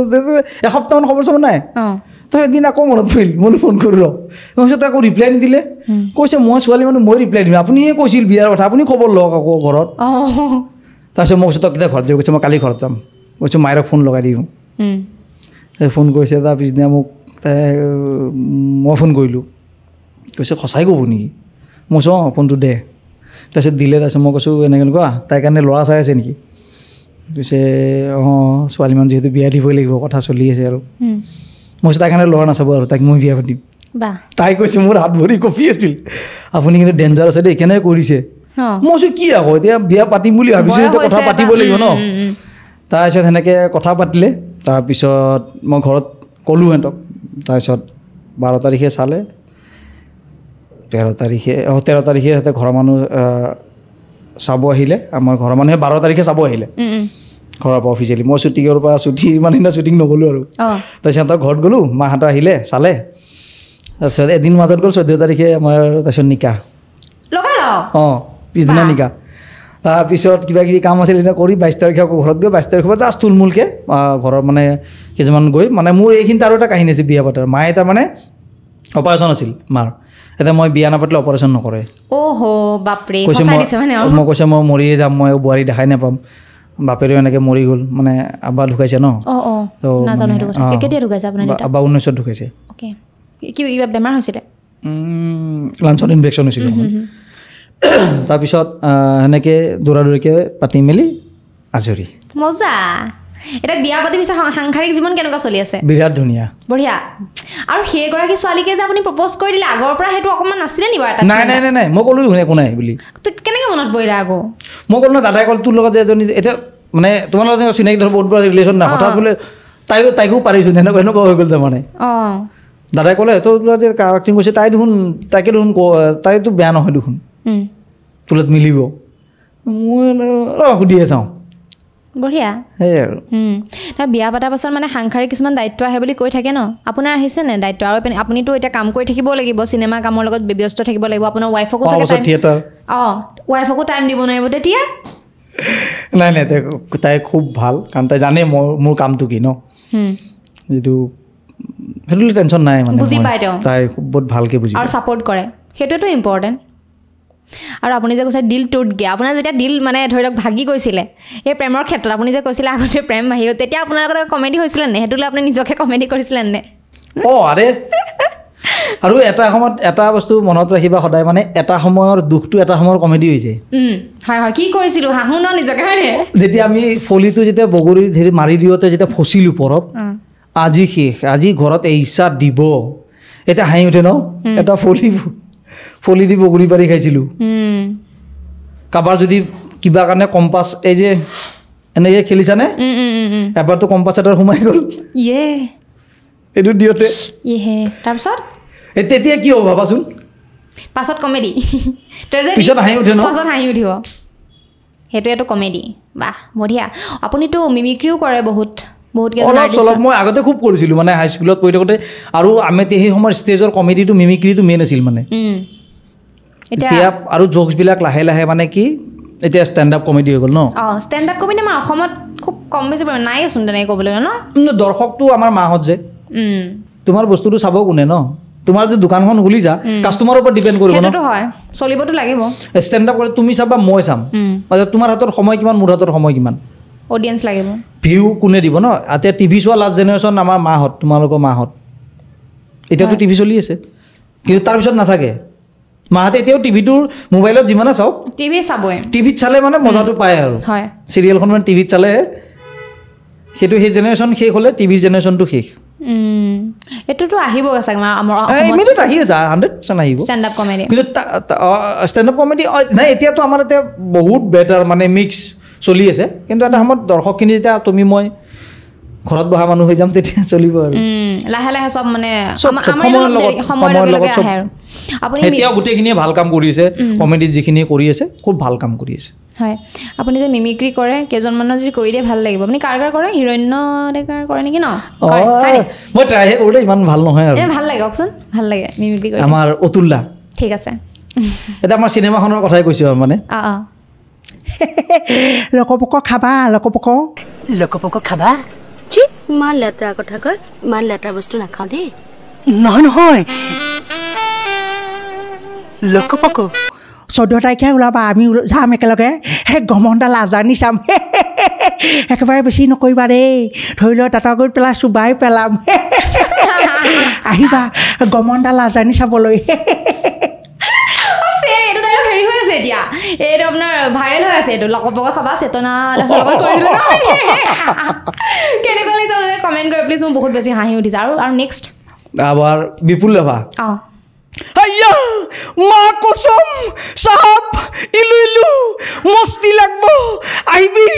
এসপ্তাহমান খবৰ চবৰ নাই তই এদিন আকৌ মনত পৰিল মই ফোন কৰি ৰ মই কৈছোঁ তই আকৌ ৰিপ্লাই নিদিলে কৈছে মই ছোৱালী মানুহ মই ৰিপ্লাই দিম আপুনিহে কৈছিল বিয়াৰ কথা আপুনি খবৰ লওক আকৌ ঘৰত তাৰপিছত মই কৈছোঁ তই কেতিয়া ঘৰত যাবি কৈছে মই কালি ঘৰত যাম কৈছোঁ মায়েৰক ফোন লগাই দিওঁ ফোন কৰিছে তাৰ পিছদিনা মোক তাই মই ফোন কৰিলোঁ কৈছে সঁচাই ক'ব নেকি মই কৈছোঁ অঁ ফোনটো দে তাৰপিছত দিলে তাৰপিছত মই কৈছোঁ এনেকুৱা তাইৰ কাৰণে ল'ৰা চাই আছে নেকি কৈছে অঁ ছোৱালী মানুহ যিহেতু বিয়া দিবই লাগিব কথা চলি আছে আৰু মই কৈছোঁ তাইৰ কাৰণে ল'ৰা নাচাব আৰু তাইক মই বিয়া পাতিম তাই কৈছে মোৰ হাত ভৰি কঁপি আছিল আপুনি কিন্তু ডেঞ্জাৰ আছে দেই কেনেকৈ কৰিছে মই কৈছোঁ কি আকৌ এতিয়া বিয়া পাতিম বুলি ভাবিছোঁ এতিয়া কথা পাতিব লাগিব ন তাৰপিছত সেনেকৈ কথা পাতিলে তাৰপিছত মই ঘৰত ক'লোঁ সিহঁতক তাৰপিছত 12 তাৰিখে চালে 13 তাৰিখে সিহঁতে ঘৰৰ মানুহ চাব আহিলে আমাৰ ঘৰৰ মানুহে 12 তাৰিখে চাব আহিলে ঘৰৰ পৰা অফিচিয়েলি মই শ্বুটিঙৰ পৰা মানে শ্বুটিং নগ'লোঁ আৰু তাৰপিছত সিহঁতৰ ঘৰত গ'লোঁ মাহঁতে আহিলে চালে তাৰপিছত এদিন মাজত গ'ল 14 তাৰিখে আমাৰ তাৰপিছত নিকাহ অঁ পিছদিনা নিকাহ তাৰপিছত কিবা কিবি কাম আছিল এনে কৰি 22 তাৰিখে আকৌ ঘৰত গৈ 22 তাৰিখৰ পৰা জাষ্ট থুলমূলকৈ ঘৰত মানে কিছুমান গৈ মানে মোৰ এইখিনিতে আৰু এটা কাহিনী আছিল বিয়া পতাৰ মায়ে তাৰমানে অপাৰেশ্যন আছিল মাৰ এতিয়া মই বিয়া নাপাতিলে অপাৰেশ্যন নকৰে কৈছে মই কৈছে মই মৰিয়ে যাম মই বোৱাৰী দেখাই নাপাম বাপেৰেও এনেকৈ মৰি গ'ল মানে আব্বা ঢুকাইছে ন তো আব্বা 19ত ঢুকাইছে বেমাৰ হৈছিলে লাঞ্চত ইনফেকশ্যন হৈছিলে তাৰপিছত সেনেকৈ দৌৰাদৌৰিকৈ পাতি মেলি আজৰি মজা এতিয়া বিয়া পাতি পিছে সাংসাৰিক জীৱন কেনেকুৱা চলি আছে বিৰাট ধুনীয়া বঢ়িয়া আৰু সেইগৰাকী ছোৱালীকে যে আপুনি প্ৰপ'জ কৰি দিলে আগৰ পৰা সেইটো অকণমান নাছিলে নি বাৰু এটা নাই মই ক'লোঁ দেখোন একো নাই বুলি কেনেকৈ মনত পৰিলে আকৌ মই ক'লোঁ ন দাদাই ক'ল তোৰ লগত যে এজনী এতিয়া মানে তোমাৰ লগত চিনাকি ধৰ বহুত ৰিলেশ্যন নাই হঠাৎ বোলে তাইকো পাৰিছোঁ এনেকুৱা হৈ গ'ল তাৰমানে দাদাই ক'লে তোৰ যে এক্টিং কৰিছে তাইকে দেখোন তাইতো বেয়া নহয় দেখোন তোৰ লগত মিলিব মই সুধিয়ে চাওঁ বঢ়িয়া সেয়াই আৰু বিয়া পতাৰ পাছত মানে সাংসাৰিক কিছুমান দায়িত্ব আহে বুলি কৈ থাকে ন আপোনাৰ আহিছে নে দায়িত্ব আৰু আপুনিতো এতিয়া কাম কৰি থাকিব লাগিব চিনেমা কামৰ লগত ব্যস্ত থাকিব লাগিব আপোনাৰ ৱাইফকো ৱাইফকো টাইম দিব নোৱাৰিব তেতিয়া নাই তাই খুব ভাল কাৰণ তাই জানে মোৰ কামটো কি ন যিটো সেইটো টেনশ্যন নাই মানে বুজি পায় তেওঁ তাই বহুত ভালকৈ বুজি আৰু ছাপৰ্ট কৰে সেইটোৱেতো ইম্পৰ্টেণ্ট আৰু আপুনি যে কৈছে দিল টুট গিয়া আপোনাৰ যেতিয়া দিল মানে ধৰি লওক ভাগি গৈছিলে এই প্ৰেমৰ ক্ষেত্ৰত আপুনি যে কৈছিলে আগতে প্ৰেম ভাগি তেতিয়া আপোনাৰ লগত কমেডি হৈছিলে নে সেইটো লৈ আপুনি নিজকে কমেডি কৰিছিলে নে আৰে আৰু এটা সময়ত এটা বস্তু মনত ৰাখিবা সদায় মানে এটা সময়ৰ দুখটো এটা সময়ৰ কমেডি হৈ যায় হয় কি কৰিছিলোঁ হাঁহো ন নিজকে হয়নে যেতিয়া আমি ফলিটো যেতিয়া বগৰী ধৰি মাৰি দিওঁতে যেতিয়া ফচিলোঁ ওপৰত আজি শেষ আজি ঘৰত ইচ্ছা দিব এতিয়া হাঁহি উঠে ন এটা ফলি দি বগৰী পাৰি খাইছিলোঁ কাৰোবাৰ যদি কিবা কাৰণে কম্পাছ এই যে এনেকৈ খেলিছানে এবাৰতো কম্পাছ এটাৰ সোমাই গ'ল এইটো দিওঁতে তাৰপিছত তেতিয়া কি হ'ব ভাবাচোন পাছত কমেডি পিছত হাঁহি উঠে ন পাছত হাঁহি উঠিব সেইটোৱেতো কমেডি বাহ বঢ়িয়া আপুনিতো মিমিক্ৰিও কৰে বহুত অলপ মই আগতে খুব কৰিছিলোঁ মানে হাইস্কুলত পঢ়ি থাকোঁতে আৰু আমি সেই সময়ৰ ষ্টেজৰ কমেডিটো মিমিক্ৰিটো মেইন আছিল মানে এতিয়া আৰু জ'কছবিলাক লাহে লাহে মানে কি এতিয়া ষ্টেণ্ড আপ কমেডি হৈ গ'ল ন ষ্টেণ্ড আপ কমেডি আমাৰ অসমত খুব কম বেছি নাইচোন তেনেকৈ ক'বলৈ ন দৰ্শকটো আমাৰ মাহঁত যে তোমাৰ বস্তুটো চাব কোনে ন তোমাৰ যে দোকানখন খুলিছা কাষ্টমাৰৰ ওপৰত ডিপেণ্ড কৰিব ন হয় চলিবতো লাগিব ষ্টেণ্ড আপ কৰি তুমি চাবা মই চাম তোমাৰ হাতৰ সময় কিমান মোৰ হাতৰ সময় কিমান অডিয়েঞ্চ লাগিব ভিউ কোনে দিব ন এতিয়া টিভি চোৱা লাষ্ট জেনেৰেশ্যন আমাৰ মাহঁত তোমালোকৰ মাহঁত এতিয়াতো টিভি চলি আছে কিন্তু তাৰপিছত নাথাকে মাহঁতে এতিয়াও টিভিটোৰ মোবাইলত যিমানে চাওক টিভিত চালে মানে মজাটো পায় আৰু চিৰিয়েলখন মানে টিভিত চালে সেইটো সেই জেনেৰেশ্যন শেষ হ'লে টিভিৰ জেনেৰেশ্যনটো শেষ এইটোতো আহিবগৈ চাগে আমাৰ ইমিডিয়েট আহি আছে 100% আহিব ষ্টেণ্ড আপ কমেডি কিন্তু ষ্টেণ্ড আপ কমেডি নাই এতিয়াতো আমাৰ এতিয়া বহুত বেটাৰ মানে মিক্স চলি আছে কিন্তু এটা সময়ত দৰ্শকখিনি যেতিয়া তুমি মই ঘৰত বহা মানুহ হৈ যাম তেতিয়া চলিব আৰু লাহে লাহে চব মানে সময়ৰ লগত আহে আৰু আপুনি এতিয়াও গোটেইখিনিয়ে ভাল কাম কৰি আছে কমেডিত যিখিনি কৰি আছে খুব ভাল কাম কৰি আছে হয় আপুনি যে মিমিক্ৰি কৰে কেইজনমানৰ যদি কৰি দিয়ে ভাল লাগিব আপুনি কাৰ কৰে হিৰণ্য ডেকাৰ কৰে নেকি ন মই ট্ৰাইহে কৰোঁ ইমান ভাল নহয় আৰু ভাল লাগে কওকচোন ভাল লাগে মিমিক্ৰি কৰি আমাৰ অতুল্লা ঠিক আছে এতিয়া আমাৰ চিনেমাখনৰ কথাই কৈছোঁ আৰু মানে লকপক খাবা লকপক খাবা চি ইমান লেতেৰা কথা কয় ইমান লেতেৰা বস্তু নাখাওঁ দেই নহয় লকপক 14 তাৰিখে ওলাবা আমি যাম একেলগে সেই গমনডাল আজানি চাম একেবাৰে বেছি নকৰিবা দেই ধৰি লওক তাত গৈ পেলাই চুবাই পেলাম আহিবা গমনডাল আজানি চাবলৈ হেৰি হৈ আছে এতিয়া এইটো আপোনাৰ ভাইৰেল হৈ আছে এইটো লকপক খাবা চেতনা দাসৰ লগত কৰি দিলে কেনেকুৱা লাগিছে কমেণ্ট কৰি প্লিজ মোৰ বহুত বেছি হাঁহি উঠিছে আৰু নেক্সট আবার বিপুল রাভা আইয়া মা কসম সাহাব ইলু ইলু মস্তি লাগবো আইবি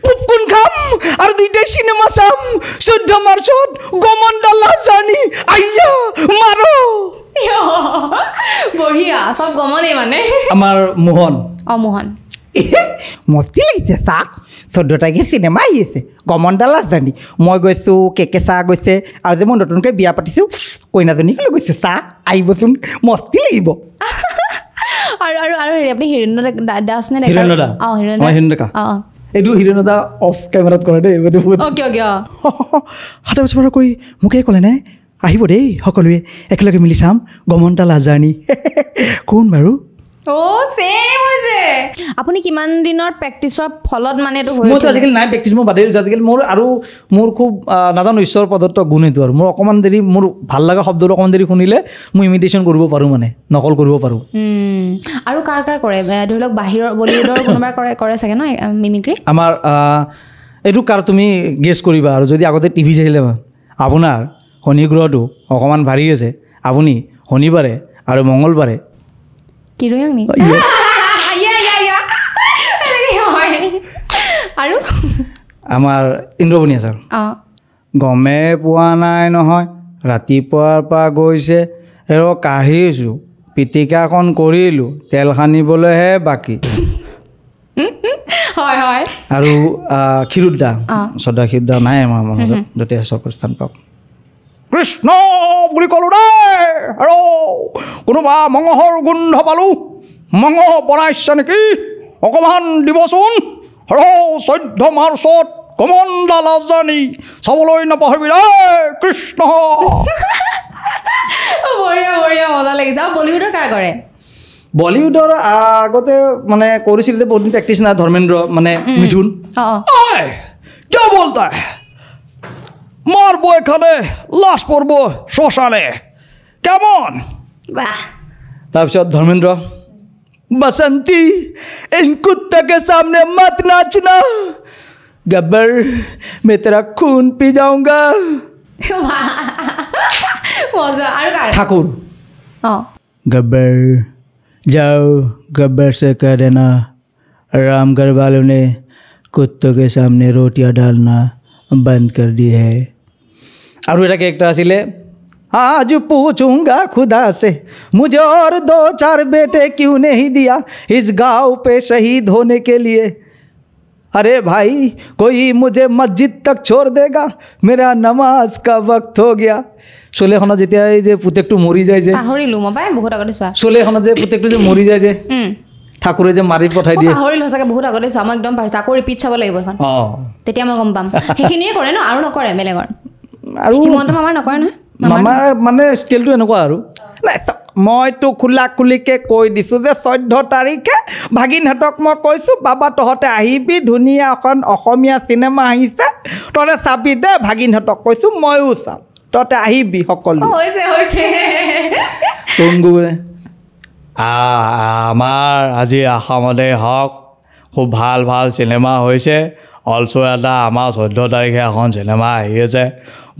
পপকর্ন খাম আর দুইটা সিনেমা চাম 14 মার্চত গমনডালা জানি আইয়া মারো বঢ়িয়া সব গমনে মানে আমার মোহন মোহন মস্তি লাগিছে চাহ 14 তাৰিখে চিনেমা আহি আছে গমনডালা জানি মই গৈছোঁ কেকে চাহ গৈছে আৰু যে মই নতুনকৈ বিয়া পাতিছোঁ কইনাজনীক লৈ গৈছোঁ চাহ আহিবচোন মস্তি লাগিব আৰু আৰু আৰু আপুনি হিৰণ্য দাস নে হিৰণ্য দা হিৰণ্য দা এইটো হিৰণ্য দা অফ কেমেৰাত কৰে দেই অ'কে অ'কে হাতে বছৰ কৰি মোকেই ক'লে নে আহিব দেই সকলোৱে একেলগে মিলি চাম গমনডালা জানি কোন বাৰু সেম হৈছে আপুনি কিমান দিনৰ প্ৰেক্টিছৰ ফলত মানে এইটো হৈ মই আজিকালি নাই প্ৰেক্টিছ মই বাদেই দিছোঁ আজিকালি মোৰ খুব নাজানো ঈশ্বৰ প্ৰদত্ত গুণ এইটো আৰু মোৰ অকণমান দেৰি মোৰ ভাল লগা শব্দটো অকণমান দেৰি শুনিলে মই ইমিটেশ্যন কৰিব পাৰোঁ মানে নকল কৰিব পাৰোঁ আৰু কাৰ কৰে ধৰি লওক বাহিৰৰ বলিউডৰ কোনোবাই কৰে চাগে ন মিমিক্ৰি আমাৰ এইটো কাৰ তুমি গেছ কৰিবা আৰু যদি আগতে টিভি চাইছিলে আপোনাৰ শনি গ্ৰহটো অকণমান ভাৰী আছে আপুনি শনিবাৰে আৰু মঙলবাৰে কিৰোয়াং নি আৰু আমাৰ ইন্দ্ৰবনী ছাৰ গমে পোৱা নাই নহয় ৰাতিপুৱাৰ পৰা গৈছে আৰু কাঢ়িছোঁ পিটিকাখন কৰিলোঁ তেল সানিবলৈহে বাকী হয় হয় আৰু ক্ষীৰোদা শ্ৰদ্ধা ক্ষীৰোদা নাই আমাৰ মাজত য'তে চকৰ স্থান পাওক কৃষ্ণ বুলি ক'লোঁ দেই আৰু কোনোবা মঙহৰ গোন্ধ পালোঁ মঙহ বনাইছে নেকি অকণমান দিবচোন আৰু 14 মাৰ্চত গমনডালা জানি চাবলৈ নাপাহৰিবি দেই কৃষ্ণ বঢ়িয়া বঢ়িয়া মজা লাগিছে আৰু বলিউডৰ কাৰ কৰে বলিউডৰ আগতে মানে কৰিছিল যে বহুত দিন প্ৰেক্টিছ নাই ধৰ্মেন্দ্ৰ মানে মিথুন কিয় বলতা মারবো এখানে লাশ পড়বো শ্মশানে কেমন তারপর ধর্মেন্দ্র बसंती इन कुत्ते के सामने मत नाचना गब्बर मैं तेरा खून पी जाऊंगा ठाकुर गब्बर जाओ गब्बर से कह देना रामगढ़ वालों ने कुत्तों के सामने रोटियां डालना बंद कर दी है और एक कैरेक्टर आसिले आज पूछूंगा खुदा से मुझे और 2-4 बेटे क्यों नहीं दिया इस गांव पे शहीद होने के लिए अरे भाई कोई मुझे मस्जिद तक छोड़ देगा मेरा नमाज का वक्त हो गया शोलेखन जेतिया जे पुतेकटो मरि जाय जे पाहरिलु मबाय बहुत আগতে সোয়া शोलेखन जे पुतेकटो जे मरि जाय जे ঠাকুৰে যে মাৰি পঠাই দিয়ে পাহৰিল হসাকে বহুত আগতে সোয়া মই একদম পাইছা আকৌ ৰিপিট চাব লাগিব এখন তেতিয়া মই গম পাম হেখিনিয়ে কৰে ন আৰু নকৰে বেলেগৰ আৰু হিমন্ত মামাৰ নকৰে নহয় মামাৰ মানে স্কেলটো এনেকুৱা আৰু নাই মইতো খোলা খুলিকে কৈ দিছোঁ যে 14 তাৰিখে ভাগিনহঁতক মই কৈছোঁ বাবা তহঁতে আহিবি ধুনীয়া এখন অসমীয়া চিনেমা আহিছে তহঁতে চাবি দে ভাগিনহঁতক কৈছোঁ ময়ো চাম তহঁতে আহিবি সকলো হৈছে কোন গুৰে আমাৰ আজি অসমতে হওক খুব ভাল ভাল চিনেমা হৈছে অলছো এটা আমাৰ 14 তাৰিখে এখন চিনেমা আহি আছে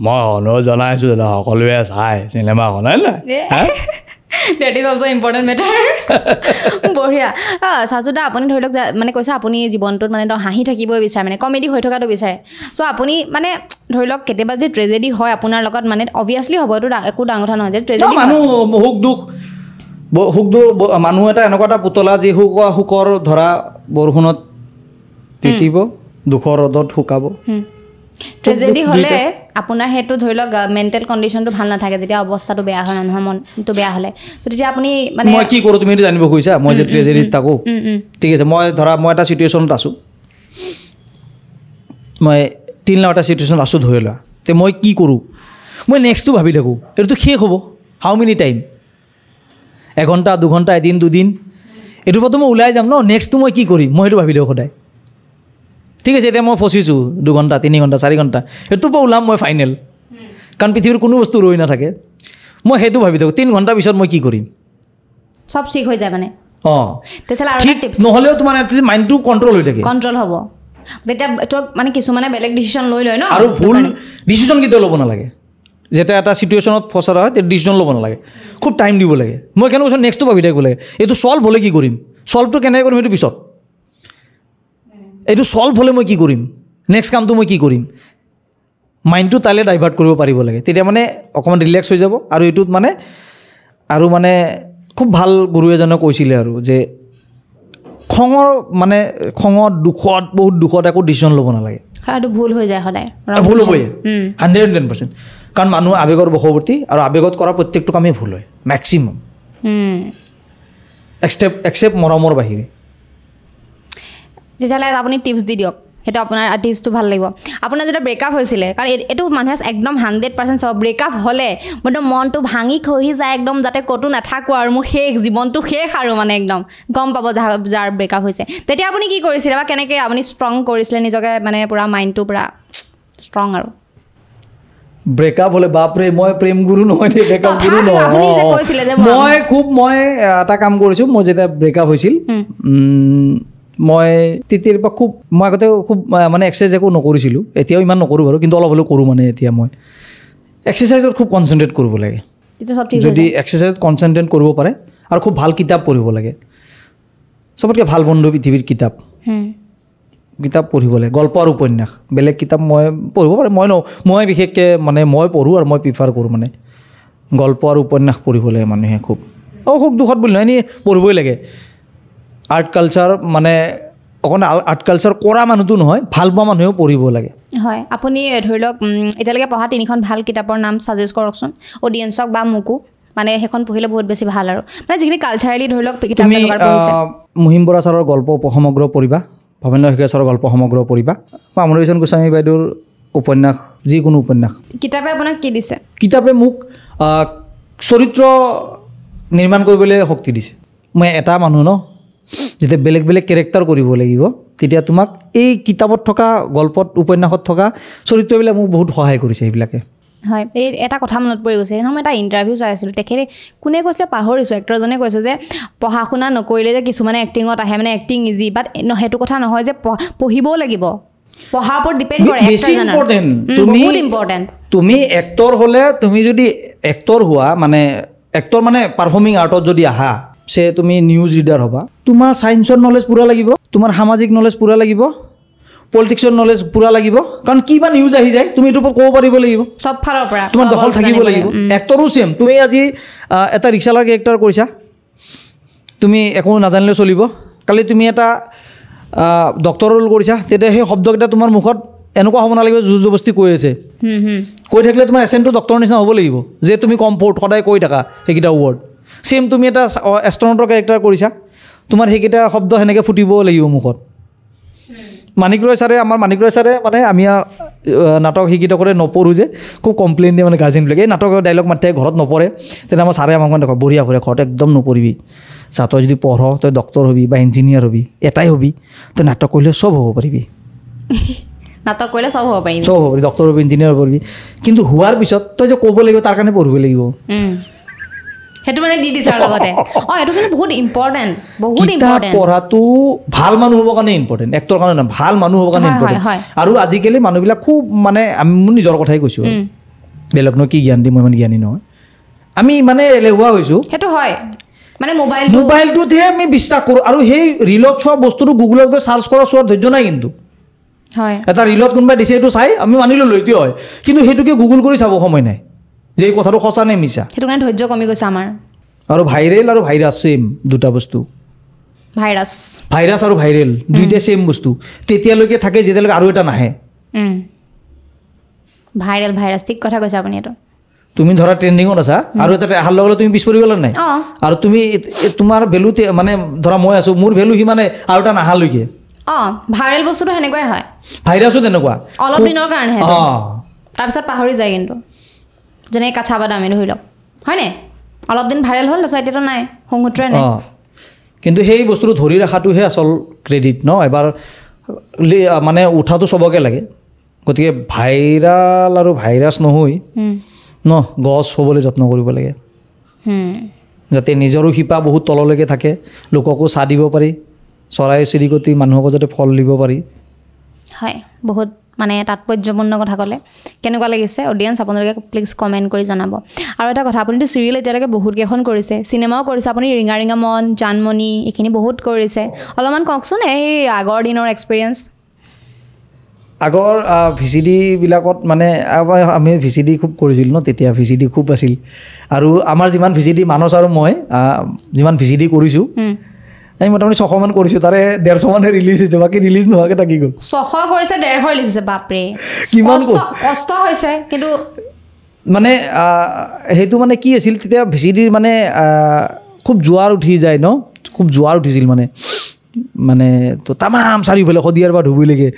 মই অনুৰোধ জনাইছোঁ যে সকলোৱে চাই চিনেমাখন হয় নাই That is also important matter. বঢ়িয়া সাজুদা আপুনি ধৰি লওক মানে কৈছে আপুনি জীৱনটোত মানে হাঁহি থাকিবই বিচাৰে মানে কমেডি হৈ থকাটো বিচাৰে চ' আপুনি মানে ধৰি লওক কেতিয়াবা যে ট্ৰেজেডি হয় আপোনাৰ লগত মানে অবভিয়াছলি হ'ব এইটো একো ডাঙৰ কথা নহয় যে ট্ৰেজেডি মানুহ সুখ দুখ মানুহ এটা এনেকুৱা এটা পুতলা যি সুখৰ ধৰা বৰষুণত তিতিব দুখৰ ৰ'দত শুকাব ট্ৰেজেডি হ'লে আপোনাৰ সেইটো ধৰি লওক মেণ্টেল কণ্ডিশ্যনটো ভাল নাথাকে যেতিয়া অৱস্থাটো বেয়া হয় মানুহৰ মনটো বেয়া হ'লে তেতিয়া আপুনি মানে মই কি কৰোঁ তুমি জানিব খুজিছা মই যে ট্ৰেজেডিত থাকোঁ ঠিক আছে মই ধৰা মই এটা চিটুৱেশ্যনত আছোঁ মই এটা চিটুৱেশ্যনত আছোঁ ধৰি লোৱা তে মই কি কৰোঁ মই নেক্সটটো ভাবি থাকোঁ এইটোতো শেষ হ'ব হাউ মেনি টাইম এঘণ্টা দুঘণ্টা এদিন দুদিন এইটোৰ পৰাতো মই ওলাই যাম ন নেক্সটটো মই কি কৰিম মই সেইটো ভাবি থাকোঁ সদায় ঠিক আছে এতিয়া মই ফচিছোঁ 2 ঘণ্টা 3 ঘণ্টা 4 ঘণ্টা এইটোৰ পৰা ওলাম মই ফাইনেল কাৰণ পৃথিৱীৰ কোনো বস্তু ৰৈ নাথাকে মই সেইটো ভাবি থাকোঁ 3 ঘণ্টাৰ পিছত মই কি কৰিম সব ঠিক হৈ যায় মানে অঁ তেতিয়াহ'লে আৰু ঠিক টিপছ নহ'লেও তোমাৰ এটলিষ্ট মাইণ্ডটো কণ্ট্ৰল হৈ থাকে কণ্ট্ৰল হ'ব যেতিয়া মানে কিছুমানে বেলেগ ডিচিশ্যন লৈ লয় ন আৰু ভুল ডিচিশ্যন কেতিয়াও ল'ব নালাগে যেতিয়া এটা চিটুৱেশ্যনত ফচা হয় তেতিয়া ডিচিশ্যন ল'ব নালাগে খুব টাইম দিব লাগে মই কেনেকৈ কৈছোঁ নেক্সটটো ভাবি থাকিব লাগে এইটো ছল্ভ হ'লে কি কৰিম ছল্ভটো কেনেকৈ কৰিম সেইটো পিছত এইটো ছল্ভ হ'লে মই কি কৰিম নেক্সট কামটো মই কি কৰিম মাইণ্ডটো তালৈ ডাইভাৰ্ট কৰিব পাৰিব লাগে তেতিয়া মানে অকণমান ৰিলেক্স হৈ যাব আৰু এইটোত মানে খুব ভাল গুৰু এজনে কৈছিলে আৰু যে খঙত দুখত বহুত দুখত একো ডিচিশ্যন ল'ব নালাগে সেইটো ভুল হৈ যায় সদায় ভুল হ'বই 110% কাৰণ মানুহ আৱেগৰ বশৱৰ্তী আৰু আৱেগত কৰা প্ৰত্যেকটো কামেই ভুল হয় মেক্সিমাম এক্সেপ্ট মৰমৰ বাহিৰে তেতিয়াহ'লে আপুনি টিপছ দি দিয়ক সেইটো আপোনাৰ টিপছটো ভাল লাগিব আপোনাৰ যেতিয়া ব্ৰেকআপ হৈছিলে কাৰণ এইটো মানুহে একদম 100% চাব ব্ৰেকআপ হ'লে একদম মনটো ভাঙি খহি যায় একদম যাতে ক'তো নাথাকোঁ আৰু মোৰ শেষ জীৱনটো শেষ আৰু মানে একদম গম পাব যাৰ ব্ৰেকআপ হৈছে তেতিয়া আপুনি কি কৰিছিলে বা কেনেকৈ আপুনি ষ্ট্ৰং কৰিছিলে নিজকে মানে পূৰা মাইণ্ডটো পূৰা ষ্ট্ৰং আৰু ব্ৰেকআপ হ'লে বাপৰে মই প্ৰেম গুৰু নহয় দেই ব্ৰেকআপ গুৰু নহয় মই এটা কাম কৰিছোঁ মই যেতিয়া ব্ৰেকআপ হৈছিল মই তেতিয়াৰ পৰা মই আগতে খুব মানে এক্সাৰচাইজ একো নকৰিছিলোঁ এতিয়াও ইমান নকৰোঁ বাৰু কিন্তু অলপ হ'লেও কৰোঁ মানে এতিয়া মই এক্সাৰচাইজত খুব কনচেনট্ৰেট কৰিব লাগে যদি এক্সাৰচাইজত কনচেনট্ৰেট কৰিব পাৰে আৰু খুব ভাল কিতাপ পঢ়িব লাগে চবতকৈ ভাল বন্ধু পৃথিৱীৰ কিতাপ পঢ়িব লাগে গল্প আৰু উপন্যাস বেলেগ কিতাপ মই পঢ়িব পাৰে মই বিশেষকৈ মানে মই পঢ়োঁ আৰু মই প্ৰিফাৰ কৰোঁ মানে গল্প আৰু উপন্যাস পঢ়িব লাগে মানুহে খুব সুখ দুখত বুলি নহয় এনেই পঢ়িবই লাগে আৰ্ট কালচাৰ মানে অকণ আৰ্ট কালচাৰ কৰা মানুহটো নহয় ভাল পোৱা মানুহেও পঢ়িব লাগে হয় আপুনি ধৰি লওক এতিয়ালৈকে পঢ়া 3খন ভাল কিতাপৰ নাম ছাজেষ্ট কৰকচোন অডিয়েঞ্চক বা মোকো মানে সেইখন পঢ়িলে বহুত বেছি ভাল আৰু মানে যিখিনি কালচাৰেলি ধৰি লওক কিতাপ পঢ়িছে মহিম বৰা ছাৰৰ গল্প উপসমগ্ৰ পঢ়িবা ভৱেন্দ্ৰ শইকীয়া ছাৰৰ গল্প সমগ্ৰ পঢ়িবা বা আমৰিচৰণ গোস্বামী বাইদেউৰ উপন্যাস যিকোনো উপন্যাস কিতাপে আপোনাক কি দিছে কিতাপে মোক চৰিত্ৰ নিৰ্মাণ কৰিবলৈ শক্তি দিছে মই এটা মানুহ ন যেতিয়া বেলেগ বেলেগ কেৰেক্টাৰ কৰিব লাগিব তেতিয়া তোমাক এই কিতাপত থকা গল্পত উপন্যাসত থকা চৰিত্ৰবিলাক মোক বহুত সহায় কৰিছে সেইবিলাকে হয় এই এটা কথা মনত পৰি গৈছে সেইদিনা মই এটা ইণ্টাৰভিউ চাই আছিলোঁ তেখেতে কোনে কৈছিলে পাহৰিছোঁ এক্টৰজনে কৈছে যে পঢ়া শুনা নকৰিলে যে কিছুমানে এক্টিঙত আহে মানে এক্টিং ইজি বাট সেইটো কথা নহয় যে পঢ়িবও লাগিব পঢ়াৰ ওপৰত ডিপেণ্ড কৰে বহুত ইম্পৰ্টেণ্ট তুমি এক্টৰ হ'লে তুমি যদি এক্টৰ হোৱা মানে এক্টৰ মানে পাৰফৰ্মিং আৰ্টত যদি আহা সে তুমি নিউজ ৰিডাৰ হ'বা তোমাৰ ছায়েন্সৰ নলেজ পূৰা লাগিব তোমাৰ সামাজিক নলেজ পূৰা লাগিব পলিটিক্সৰ নলেজ পূৰা লাগিব কাৰণ কিবা নিউজ আহি যায় তুমি এইটোৰ ওপৰত ক'ব পাৰিব লাগিব চব ফালৰ পৰা তোমাৰ দখল থাকিব লাগিব এক্টৰো চেম তুমি আজি এটা ৰিক্সালাৰ কেৰেক্টাৰ কৰিছা তুমি একো নাজানিলেও চলিব কালি তুমি এটা ডক্টৰৰ ৰোল কৰিছা তেতিয়া সেই শব্দকেইটা তোমাৰ মুখত এনেকুৱা হ'ব নালাগিব জোৰ জবস্তি কৈ আছে কৈ থাকিলে তোমাৰ এচেণ্টটো ডক্টৰৰ নিচিনা হ'ব লাগিব যে তুমি কমফৰ্ট সদায় কৈ থাকা সেইকেইটা ৱৰ্ড চেম তুমি এটা এষ্ট্ৰনটৰ কেৰেক্টাৰ কৰিছা তোমাৰ সেইকেইটা শব্দ সেনেকৈ ফুটিব লাগিব মুখত মানিক ৰয় ছাৰে মানে আমি নাটক শিক্ষিত কৰে নপঢ়োঁ যে খুব কমপ্লেইন দিয়ে মানে গাৰ্জেনবিলাকে এই নাটকৰ ডাইলগ মাতে ঘৰত নপঢ়ে তেতিয়া আমাৰ ছাৰে আমাক মানে দেখুৱাই বঢ়িয়া ঘৰত একদম নপঢ়িবি চা তই যদি পঢ় তই ডক্টৰ হবি বা ইঞ্জিনিয়াৰ হবি এটাই হবি তই নাটক কৰিলে চব হ'ব পাৰিবি নাটক কৰিলে চব হ'ব পাৰিবি ডক্টৰ হবি ইঞ্জিনিয়াৰ হ'ব পাৰিবি কিন্তু হোৱাৰ পিছত তই যে ক'ব লাগিব তাৰ কাৰণে পঢ়িব লাগিব সেইটো মানে দি দিছে আৰু লগতে এইটো কিন্তু বহুত ইম্পৰ্টেণ্ট কিতাপ পঢ়াটো ভাল মানুহ হ'বৰ কাৰণে ইম্পৰ্টেণ্ট এক্টৰ কাৰণে নহয় ভাল মানুহ হ'বৰ কাৰণে ইম্পৰ্টেণ্ট আৰু আজিকালি মানুহবিলাক খুব মানে আমি মোৰ নিজৰ কথাই কৈছোঁ বেলেগনো কি জ্ঞান দিম মই ইমান জ্ঞানী নহয় আমি মানে এলেহুৱা হৈছোঁ সেইটো হয় মানে মোবাইলটোতহে আমি বিশ্বাস কৰোঁ আৰু সেই ৰিলত চোৱা বস্তুটো গুগলত গৈ চাৰ্চ কৰা চোৱাৰ ধৈৰ্য নাই কিন্তু হয় এটা ৰিলত কোনোবাই দিছে এইটো চাই আমি মানি ল'লোঁ এইটোৱে হয় কিন্তু সেইটোকে গুগল কৰি চাব সময় নাই যে এই কথাটো সঁচা নে মিছা সেইটো কাৰণে ধৈৰ্য কমি গৈছে আমাৰ আৰু ভাইৰেল আৰু ভাইৰাছ ছেম দুটা বস্তু ভাইৰাছ আৰু ভাইৰেল দুইটাই ছেম বস্তু তেতিয়ালৈকে থাকে যেতিয়ালৈকে আৰু এটা নাহে ভাইৰাছ ঠিক কথা কৈছে আপুনি এইটো তুমি ধৰা ট্ৰেণ্ডিঙত আছা আৰু এটা অহাৰ লগে লগে তুমি পিছ পৰি গ'লা নাই আৰু তুমি তোমাৰ ভেলু মানে ধৰা মই আছোঁ মোৰ ভেলু সিমানে আৰু এটা নাহালৈকে ভাইৰেল বস্তুটো সেনেকুৱাই হয় ভাইৰাছো তেনেকুৱা অলপ দিনৰ কাৰণেহে তাৰপিছত পাহৰি যায় কিন্তু যেনেকৈ কাঠা বাদামে ধৰি লওক হয়নে অলপ দিন ভাইৰেল হ'ল তাৰপিছত এতিয়াতো নাই সংগোত্ৰই নাই কিন্তু সেই বস্তুটো ধৰি ৰখাটোহে আচল ক্ৰেডিট ন এবাৰ মানে উঠাটো চবকে লাগে গতিকে ভাইৰাল আৰু ভাইৰাছ নহৈ ন গছ হ'বলৈ যত্ন কৰিব লাগে যাতে নিজৰো শিপা বহুত তললৈকে থাকে লোককো চাহ দিব পাৰি চৰাই চিৰিকটি মানুহকো যাতে ফল দিব পাৰি হয় বহুত মানে তাৎপৰ্যপূৰ্ণ কথা ক'লে কেনেকুৱা লাগিছে অডিয়েঞ্চ আপোনালোকে প্লিজ কমেণ্ট কৰি জনাব আৰু এটা কথা আপুনিতো চিৰিয়েল এতিয়ালৈকে বহুত কেইখন কৰিছে চিনেমাও কৰিছে আপুনি ৰিঙা ৰিঙা মন জানমণি এইখিনি বহুত কৰিছে অলপমান কওকচোন এই আগৰ দিনৰ এক্সপিৰিয়েঞ্চ আগৰ ভিচিডিবিলাকত মানে আমি ভিচিডি খুব কৰিছিলোঁ ন তেতিয়া ভিচিডি খুব আছিল আৰু আমাৰ যিমান ভিচিডি মানস আৰু মই যিমান ভিচিডি কৰিছোঁ আমি মোটামুটি 600 মান কৰিছোঁ তাৰে 150 মানে ৰিলিজ হৈছে বাকী ৰিলিজ নোহোৱাকৈ থাকি গ'ল 600 কৰিছে 150 ৰিলিজ হৈছে বাপৰে কিমান কষ্ট হৈছে কিন্তু মানে সেইটো মানে কি আছিল তেতিয়া ভিচিডিৰ মানে খুব জোৱাৰ উঠি যায় ন খুব জোৱাৰ উঠিছিল মানে তো তামাম চাৰিওফালে শদিয়াৰ পৰা ধুবুৰীলৈকে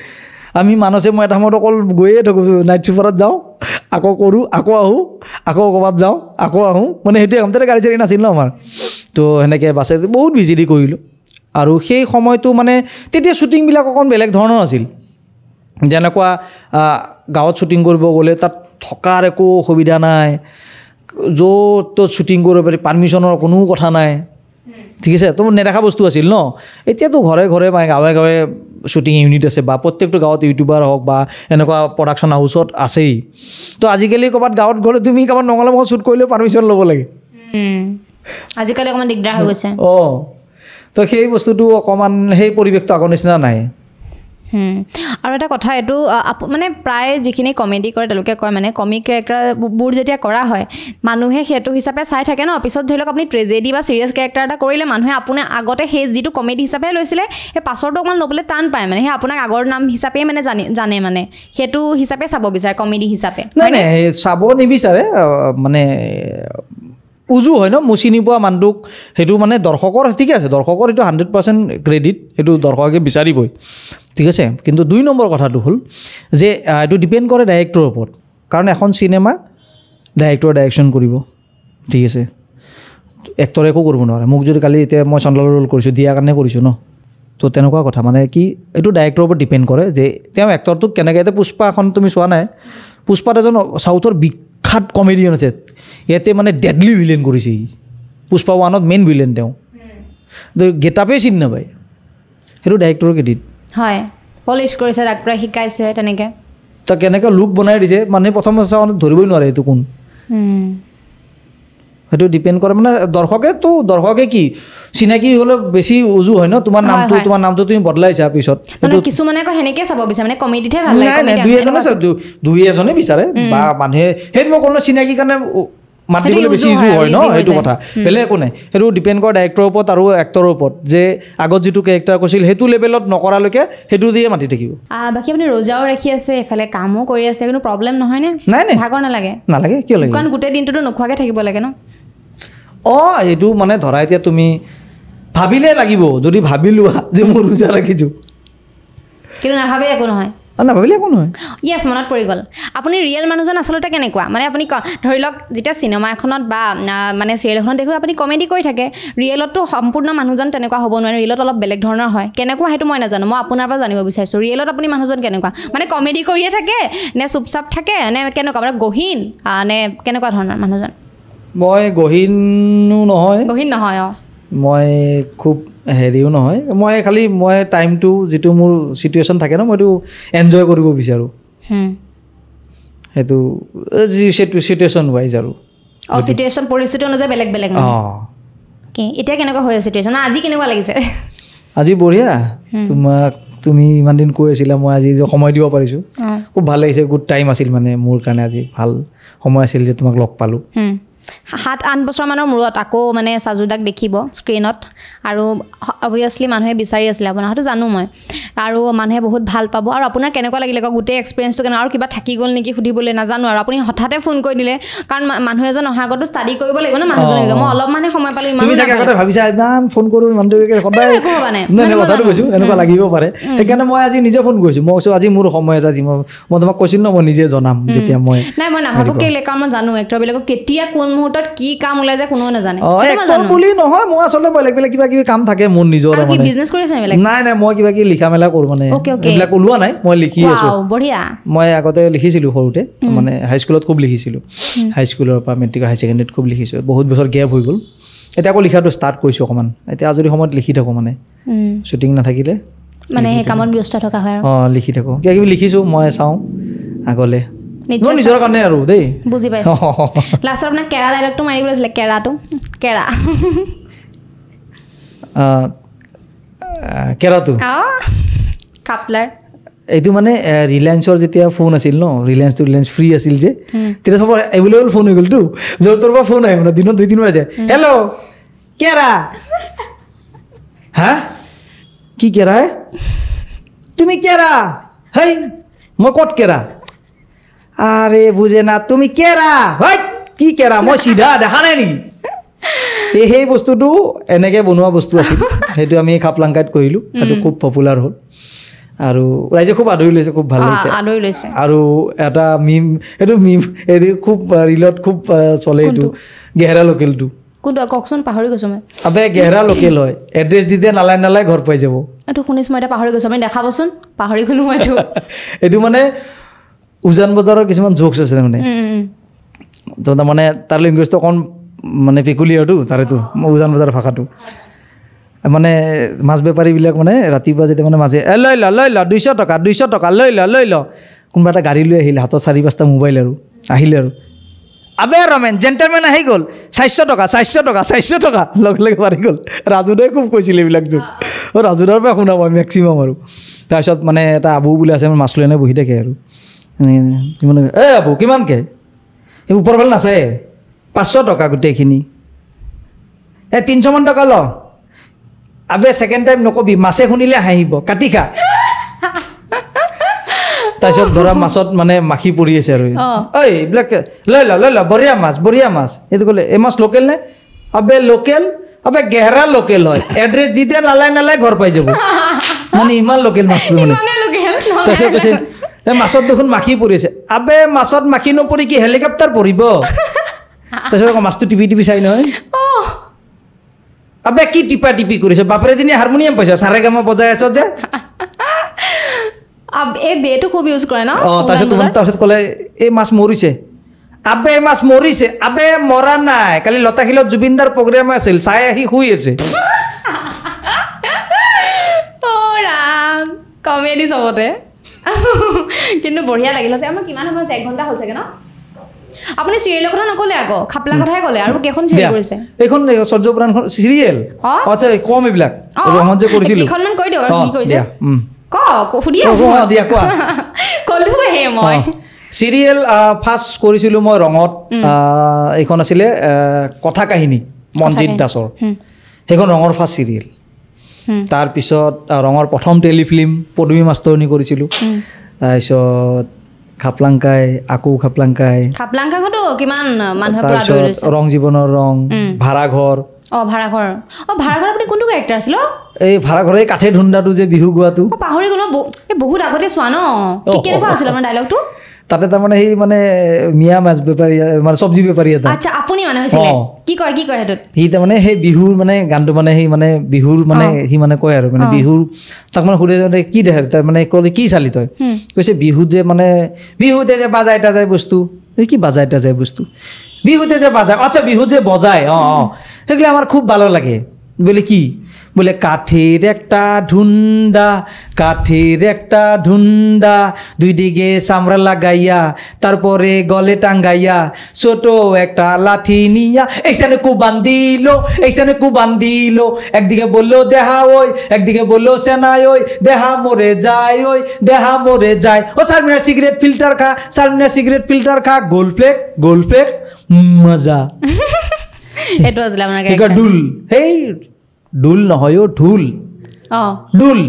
আমি মানসে মই এটা সময়ত অকল গৈয়ে থাকোঁ নাইট চুপাৰত যাওঁ আকৌ কৰোঁ আকৌ আহোঁ আকৌ ক'ৰবাত যাওঁ আকৌ আহোঁ মানে সেইটোৱে কাম তেতিয়া গাড়ী চাড়ী নাছিল ন আমাৰ তো সেনেকৈ বাছে বহুত ভিচিডি কৰিলোঁ আৰু সেই সময়টো মানে তেতিয়া শ্বুটিংবিলাক অকণ বেলেগ ধৰণৰ আছিল যেনেকুৱা গাঁৱত শ্বুটিং কৰিব গ'লে তাত থকাৰ একো সুবিধা নাই য'ত ত'ত শ্বুটিং কৰিব পাৰি পাৰ্মিশ্যনৰ কোনো কথা নাই ঠিক আছে তো নেদেখা বস্তু আছিল ন এতিয়াতো ঘৰে ঘৰে বা গাঁৱে গাঁৱে শ্বুটিং ইউনিট আছে বা প্ৰত্যেকটো গাঁৱত ইউটিউবাৰ হওক বা এনেকুৱা প্ৰডাকশ্যন হাউচত আছেই তো আজিকালি ক'ৰবাত গাঁৱত গ'লে তুমি কাৰোবাৰ নঙলা মঙত শ্বুট কৰিলেও পাৰ্মিশ্যন ল'ব লাগে আজিকালি অকণমান দিগদাৰ হৈ গৈছে তো সেই বস্তুটো অকণমান সেই পৰিৱেশটো আগৰ নিচিনা নাই আৰু এটা কথা এইটো মানে প্ৰায় যিখিনি কমেডি কৰে তেওঁলোকে কয় মানে কমিক কেৰেক্টাৰবোৰ যেতিয়া কৰা হয় মানুহে সেইটো হিচাপে চাই থাকে ন পিছত ধৰি লওক আপুনি ট্ৰেজেডি বা চিৰিয়াছ কেৰেক্টাৰ এটা কৰিলে মানুহে আপোনাৰ আগতে সেই যিটো কমেডি হিচাপে লৈছিলে সেই পাছৰটো অকণমান ল'বলৈ টান পায় মানে সেই আপোনাক আগৰ নাম হিচাপেই মানে জানে মানে সেইটো হিচাপে চাব বিচাৰে কমেডি হিচাপে নাই চাব নিবিচাৰে মানে উজু হয় ন মুচি নোপোৱা মানুহটোক সেইটো মানে দৰ্শকৰ ঠিকে আছে দৰ্শকৰ এইটো 100% ক্ৰেডিট সেইটো দৰ্শকে বিচাৰিবই ঠিক আছে কিন্তু 2 নম্বৰ কথাটো হ'ল যে এইটো ডিপেণ্ড কৰে ডাইৰেক্টৰৰ ওপৰত কাৰণ এখন চিনেমা ডাইৰেক্টৰে ডাইৰেকশ্যন কৰিব ঠিক আছে এক্টৰে একো কৰিব নোৱাৰে মোক যদি কালি এতিয়া মই চন্দ্ৰৰ ৰোল কৰিছোঁ দিয়াৰ কাৰণে কৰিছোঁ ন তো তেনেকুৱা কথা মানে কি এইটো ডাইৰেক্টৰৰ ওপৰত ডিপেণ্ড কৰে যে তেওঁ এক্টৰটোক কেনেকৈ এতিয়া পুষ্পা এখন তুমি চোৱা নাই পুষ্পাত এজন চাউথৰ বিখ্যাত কমেডিয়ান আছে ইয়াতে মানে ডেডলি ভিলেন কৰিছে পুষ্পা 1ত মেইন ভিলেন তেওঁ গেটআপেই চিনি নাপায় সেইটো ডাইৰেক্টৰৰ ক্ৰেডিট হয় পলিচ কৰিছে ডাক্তৰে শিকাইছে তেনেকৈ তাক কেনেকৈ লুক বনাই দিছে মানুহে প্ৰথম চাওঁতে ধৰিবই নোৱাৰে এইটো কোন সেইটো ডিপেণ্ড কৰে মানে দৰ্শকে কি চিনাকি হ'লে বেছি উজু হয় ন তোমাৰ নামটো তুমি বদলাইছা পিছত কিছুমানে আকৌ সেনেকৈ চাব বিচাৰে মানে কমেডিতহে ভাল লাগে দুই এজনে বিচাৰে বা মানুহে সেইটো মই ক'লো চিনাকি কাৰণে মাতিবলৈ বেছি ইজু হয় ন সেইটো কথা বেলেগ একো নাই সেইটো ডিপেণ্ড কৰে ডাইৰেক্টৰৰ ওপৰত আৰু এক্টৰৰ ওপৰত যে আগত যিটো কেৰেক্টাৰ কৰিছিল সেইটো লেভেলত নকৰালৈকে সেইটো দিয়ে মাতি থাকিব বাকী আপুনি ৰোজাও ৰাখি আছে এফালে কামো কৰি আছে কোনো প্ৰব্লেম নহয়নে নাই ভাগৰ নালাগে কিয় লাগে কাৰণ গোটেই দিনটোতো নোখোৱাকৈ থাকিব লাগে ন এইটো মানে ধৰা এতিয়া তুমি ভাবিলে লাগিব যদি ভাবি লোৱা যে মই ৰোজা ৰাখিছোঁ কিন্তু নাভাবিলে একো নহয় নাভাবিলে একো নহয় য়েছ মনত পৰি গ'ল আপুনি ৰিয়েল মানুহজন আচলতে কেনেকুৱা মানে আপুনি ধৰি লওক যেতিয়া চিনেমা এখনত বা মানে চিৰিয়েল এখনত দেখোঁ আপুনি কমেডি কৰি থাকে ৰিয়েলততো সম্পূৰ্ণ মানুহজন তেনেকুৱা হ'ব নোৱাৰে ৰিয়েলত অলপ বেলেগ ধৰণৰ হয় কেনেকুৱা সেইটো মই নাজানো মই আপোনাৰ পৰা জানিব বিচাৰিছোঁ ৰিয়েলত আপুনি মানুহজন কেনেকুৱা মানে কমেডি কৰিয়ে থাকে নে চুপচাপ থাকে নে কেনেকুৱা মানে গহীন নে কেনেকুৱা ধৰণৰ মানুহজন মই গহীনো নহয় গহীন নহয় মই খুব হেৰিও নহয় মই খালি মই টাইমটো যিটো মোৰ চিটুৱেশ্যন থাকে ন মইতো এনজয় কৰিব বিচাৰোঁ সেইটো যি চিটুৱেশ্যন ৱাইজ আৰু চিটুৱেশ্যন পৰিস্থিতি অনুযায়ী বেলেগ বেলেগ এতিয়া কেনেকুৱা হৈ আছে চিটুৱেশ্যন আজি কেনেকুৱা লাগিছে আজি বঢ়িয়া তোমাক তুমি ইমান দিন কৈ আছিলা মই আজি সময় দিব পাৰিছোঁ খুব ভাল লাগিছে গুড টাইম আছিল মানে মোৰ কাৰণে আজি ভাল সময় আছিল যে তোমাক লগ পালোঁ 7-8 বছৰমানৰ মূৰত আকৌ মানে সাজুদাক দেখিব স্ক্ৰীনত আৰু অবভিয়াছলি মানুহে বিচাৰি আছিলে আপোনাৰ হয়তো জানো মই আৰু মানুহে বহুত ভাল পাব আৰু আপোনাৰ কেনেকুৱা লাগিলে গোটেই এক্সপিৰিয়েঞ্চটো কেনে আৰু কিবা থাকি গ'ল নেকি সুধিবলৈ নাজানো আৰু আপুনি হঠাতে ফোন কৰি দিলে কাৰণ মানুহ এজন অহা আগতো ষ্টাডি কৰিব লাগিব ন মানুহজনক মই অলপ মানে সময় পালোঁ ইমান ভাবিছা ইমান ফোন কৰোঁ ইমানটোকে সদায় কথাটো কৈছোঁ এনেকুৱা লাগিব পাৰে সেইকাৰণে মই আজি নিজে ফোন কৰিছোঁ মই কৈছোঁ আজি মোৰ সময় আছে আজি মই তোমাক কৈছিলোঁ ন মই নিজে জনাম যেতিয়া মই নাই মই নাভাবোঁ কেলে কাৰণ মই জানো এক্টৰবিলাকক কেতিয়া কোন মুহূৰ্তত কি কাম ওলাই যায় কোনেও নাজানে বুলি নহয় মই আচলতে বেলেগ বেলেগ কিবা কিবি কাম থাকে মোৰ নিজৰ মানে বিজনেছ কৰি আছে নাই মই কিবা কিবি লিখা মেলা কৰোঁ মানে এইবিলাক ওলোৱা নাই মই লিখি আছোঁ বঢ়িয়া মই আগতে লিখিছিলোঁ সৰুতে মানে হাইস্কুলত খুব লিখিছিলোঁ হাইস্কুলৰ পৰা মেট্ৰিক হাই ছেকেণ্ডেৰীত খুব লিখিছোঁ বহুত বছৰ গেপ হৈ গ'ল এতিয়া আকৌ লিখাটো ষ্টাৰ্ট কৰিছোঁ অকণমান এতিয়া আজৰি সময়ত লিখি থাকোঁ মানে শ্বুটিং নাথাকিলে মানে সেই কামত ব্যস্ত থকা হয় লিখি থাকোঁ কিবা কিবি লিখিছোঁ মই চাওঁ আগলৈ নিজৰ কাৰণে আৰু দেই বুজি পাইছোঁ লাষ্টত আপোনাৰ কেৰা ডাইলগটো মাৰিব লাগিছিলে কেৰাটো কাপলাৰ এইটো মানে ৰিলায়েন্সৰ যেতিয়া ফোন আছিল ন ৰিলায়েন্স ফ্ৰী আছিল যে তেতিয়া চবৰ এভেইলেবল ফোন হৈ গ'লতো য'ৰ তোৰ পৰা ফোন আহে মানে দিনত 2-3 বাৰ যায় হেল্ল' কেৰা হা কি কেৰা তুমি কেৰা হেই মই ক'ত কেৰা আৰে বুজে না তুমি কেৰা হয় কি কেৰা মই চিধা দেখা নাই নেকি সেই বস্তুটো এনেকৈ বনোৱা বস্তু আছিল সেইটো আমি খাপলাংকাত কৰিলোঁ সেইটো খুব পপুলাৰ হ'ল আৰু ৰাইজে খুব আদৰি লৈছে খুব ভাল লাগিছে আৰু এটা এইটো হেৰি খুব ৰিলত খুব চলে এইটো গেহেৰা লোকেলটো কোনটো কওকচোন পাহৰি গৈছোঁ মই আবে গেহেৰা লোকেল হয় এড্ৰেছ দিতে নালাই ঘৰ পাই যাব এইটো শুনিছোঁ মই এতিয়া পাহৰি গৈছোঁ আপুনি দেখাবচোন পাহৰি গ'লোঁ মই এইটো মানে উজান বজাৰৰ কিছুমান জোকছ আছে মানে তো তাৰমানে তাৰ লেংগুৱেজটো অকণ মানে পেকুলিয়াৰটো তাৰেতো উজান বজাৰৰ ভাষাটো মানে মাছ বেপাৰীবিলাক মানে ৰাতিপুৱা যেতিয়া মানে মাজে লৈ ল 200 টকা লৈ ল কোনোবা এটা গাড়ী লৈ আহিলে হাতত 4-5টা মোবাইল আৰু আহিলে আৰু আবে ৰমেন জেণ্টেলমেন আহি গ'ল 400 টকা লগে পাৰি গ'ল ৰাজুদাই খুব কৈছিল এইবিলাক জোক ৰাজুদাৰ পৰা শুনা মই মেক্সিমাম আৰু তাৰপিছত মানে এটা আবু বুলি আছে মাছ লৈ বহি থাকে আৰু আবু কিমানকৈ এই ওপৰ ফালে নাচায় 500 টকা গোটেইখিনি 300 মান টকা ল আবে ছেকেণ্ড টাইম নকবি মাছে শুনিলে হাঁহিব কাটি খা তাৰপিছত ধৰা মাছত মানে মাখি পৰি আছে আৰু ঐ এইবিলাক লৈ ল বঢ়িয়া মাছ এইটো ক'লে এই মাছ লোকেল নে আবে লোকেল আবে গেহেৰা লোকেল হয় এড্ৰেছ দি দিয়ে নালাই ঘৰ পাই যাব মানে ইমান লোকেল মাছটো মানে তাৰপিছত কৈছে এই মাছত দেখোন মাখি পৰি আছে আবে মাছত মাখি নপৰি কি হেলিকপ্টাৰ পৰিব তাৰপিছত আকৌ মাছটো টিপি চাই নহয় আবে কি টিপি কৰিছে বাপৰে দিনে হাৰমনিয়াম পাইছ চাৰেগামা বজাই আছ যে এই বেটো খুব ইউজ কৰে ন তাৰপিছত ক'লে এই মাছ মৰিছে আবে মাছ মৰিছে আবে মৰা নাই কালি লতাশিলত জুবিনদাৰ প্ৰগ্ৰেম আছিল চাই আহি শুই আছে কমেডি চবতে কিন্তু বঢ়িয়া লাগিল আমাৰ কিমান সময় 1 ঘণ্টা হ'ল চাগে ন আপুনি চিৰিয়েলৰ কথা নক'লে আকৌ খাপলা কথাই ক'লে আৰু কেইখন চিৰিয়েল কৰিছে এইখন সূৰ্যপুৰাণখন চিৰিয়েল আচ্ছা কম এইবিলাক ৰঙত যে কৰিছিলোঁ কেইখনমান কৈ দিয়ক কি কৰিছে সুধি আছোঁ দিয়া কোৱা ক'লোহে মই চিৰিয়েল ফাৰ্ষ্ট কৰিছিলোঁ মই ৰঙত এইখন আছিলে কথা কাহিনী মনজিৎ দাসৰ সেইখন ৰঙৰ ফাৰ্ষ্ট চিৰিয়েল তাৰপিছত ৰঙৰ প্ৰথম টেলিফিল্ম পদুমী মাষ্টৰণী কৰিছিলোঁ তাৰপিছত খাপলাংকাই আকৌ খাপলাংকাইতো কিমান মানুহৰ পৰা আদৰি লৈছে ৰং জীৱনৰ ৰং ভাড়াঘৰ ভাড়াঘৰ আপুনি কোনটো কেৰেক্টাৰ আছিল এই ভাড়াঘৰ এই কাঠে ধুন্দাটো যে বিহু গোৱাটো পাহৰি গ'লো বহুত আগতে চোৱা ন কেনেকুৱা আছিল আপোনাৰ ডাইলগটো তাতে তাৰমানে সেই মানে মিয়া মাছ বেপাৰী মানে চব্জি বেপাৰী এটা আচ্ছা আপুনি মানে হৈছিলে কি কয় সেইটোত সি তাৰমানে সেই বিহুৰ মানে গানটো মানে সেই মানে বিহুৰ মানে সি মানে কয় আৰু মানে বিহুৰ তাক মানে সুধে মানে কি দেখে তাৰ মানে ক'লে কি চালি তই কৈছে বিহুত যে মানে বিহুতে যে বাজাই এটা যায় বস্তু এই কি বাজায় টাজায় বস্তু বিহুতে যে বাজায় আচ্ছা বিহু যে বজায় সেগুলো আমার খুব ভালো লাগে বলে কি বলে কাঠের একটা ঢুন্ডা কাঠের একটা ঢুন্ডা দুই দিকে চামড়া লাগাইয়া তারপরে গলে টাঙ্গাইয়া ছোট একটা লাঠি নিয়া এইখানে কুবান দিল এইখানে কুবান দিল একদিকে বললো দেহা ওই একদিকে বললো সেনাই ওই দেহা মরে যায় ওই দেহা মরে যায় ও সারমিনা সিগারেট ফিল্টার খা সারমিনা সিগারেট ফিল্টার খা গোল প্লেট মজা এইটো আছিলে আপোনাৰ কি কয় ডুল হেই ডুল নহয় অ' ঢোল ডুল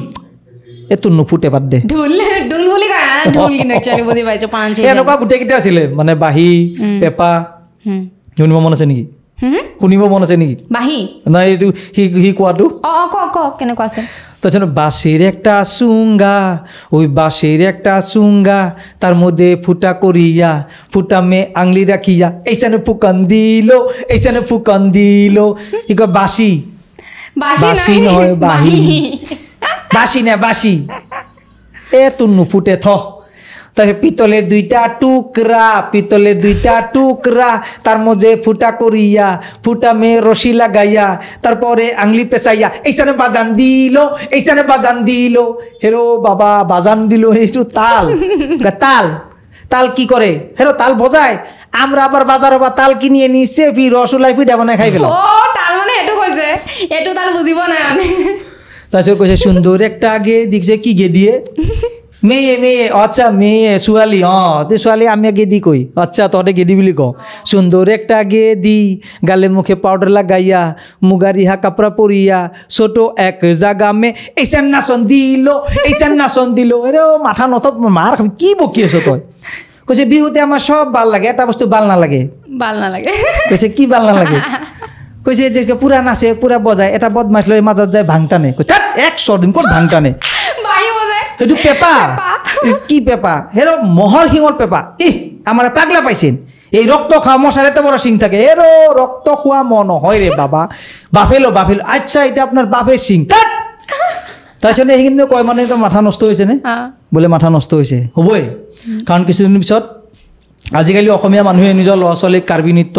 এইটো নুফুটে বাদ দে ঢোল ঢোল বুলি কয় ঢোল কিন্তু একচুৱেলি বুজি পাইছো পাঞ্চ এনেকুৱা গোটেইকেইটা আছিলে মানে বাঁহী পেঁপা শুনিব মন আছে নেকি শুনিব মন আছে নেকি বাঁহী নাই এইটো সি কোৱাটো কওক কেনেকুৱা আছে তাছাড়া বাঁশের একটা চুঙ্গা ওই বাঁশের একটা চুঙ্গা তার মধ্যে ফুটা করিয়া ফুটা মে আংলি রাখিয়া এইখানে ফুকান দিল ই কয় বাঁশি বাঁশি নহয় বাঁহী বাঁশি না বাঁশি তোর নুফুটে তারপরে পিতলের দুইটা টুকরা তার মধ্যে ফুটা করিয়া ফুটা মে রশি লাগাইয়া তারপরে আংলি পেঁচাইয়া এইখানে বাজান দিল হেরো বাবা বাজান দিল এইটু তাল তাল কি করে হেরো তাল বজায় আমরা আবার বাজার বা তাল কিনিয়ে নিচ্ছে রসুলাই পিঠা বানায় খাই পেলাম তাল মানে এইটো কৈছে এইটো তাল বুজিব নাই আমি তারপর কৈছে সুন্দর একটা আগে দেখছে কি গে দিয়ে মেয়ে আচ্ছা মেয়ে ছোৱালী তে ছোৱালী আমি গেদি কই আচ্ছা তহঁতে গেদি বুলি কওঁ সুন্দর একটা গেদি গালে মুখে পাউডার লাগাইয়া মুগা রিহা কাপড়া পরিয়া ছোট এক জাগা মে এইচান নাচন দিল এরে মাথা নথত মাৰ খাবি কি বকি আছ তই কৈছে বিহুতে আমাৰ সব ভাল লাগে এটা বস্তু ভাল নালাগে কৈছে কি ভাল নালাগে কৈছে যে পুৰা নাচে পুৰা বজায় এটা বদমাছ লৈ মাজত যায় ভাংটানে কৈছে 100 দিন ক'ত ভাংটানে সেইটো পেঁপা কি পেঁপা হেরো মহর শিঙর পেঁপা আমার পাগলা পাইছেন এই রক্ত খাওয়া মশার এত বড় শিং থাকে এরো রক্ত খোয়া মন হয় রে বাবা বাফেলো আচ্ছা এটা আপনার বাফের শিং তাৰপিছত সেইখিনি কয় মানে মাথা নষ্ট হৈছে নে বোলে মাথা নষ্ট হৈছে হ'বই কাৰণ কিছুদিন পিছত আজিকালি অসমীয়া মানুহে নিজৰ ল'ৰা ছোৱালীক কাৰ্বি নৃত্য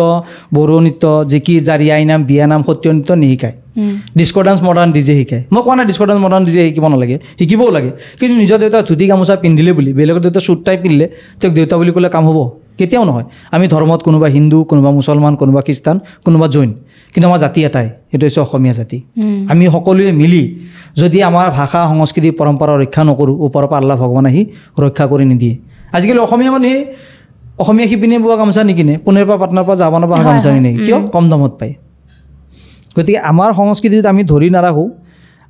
বড়ো নৃত্য জিকি জাৰি আইনাম বিয়ানাম সত্ৰীয় নৃত্য নিশিকায় ডিস্কো ডান্স মডাৰ্ণ ডিজে শিকায় মই কোৱা নাই ডিস্কো ডান্স মডাৰ্ণ ডিজে শিকিব নালাগে শিকিবও লাগে কিন্তু নিজৰ দেউতা ধুতি গামোচা পিন্ধিলে বুলি বেলেগৰ দেউতা চুট টাই পিন্ধিলে তেওঁক দেউতা বুলি ক'লে কাম হ'ব কেতিয়াও নহয় আমি ধৰ্মত কোনোবা হিন্দু কোনোবা মুছলমান কোনোবা খ্ৰীষ্টান কোনোবা জৈন কিন্তু আমাৰ জাতি এটাই সেইটো হৈছে অসমীয়া জাতি আমি সকলোৱে মিলি যদি আমাৰ ভাষা সংস্কৃতি পৰম্পৰা ৰক্ষা নকৰোঁ ওপৰৰ পৰা আল্লাহ ভগৱান আহি ৰক্ষা কৰি নিদিয়ে আজিকালি অসমীয়া মানুহে অসমীয়া শিপিনীয়ে বোৱা গামোচা নিকিনে পুনেৰ পৰা পাটনাৰ পৰা জাপানৰ পৰা গামোচা কিনে কিয় কম দামত পায় গতিকে আমাৰ সংস্কৃতিত আমি ধৰি নাৰাখোঁ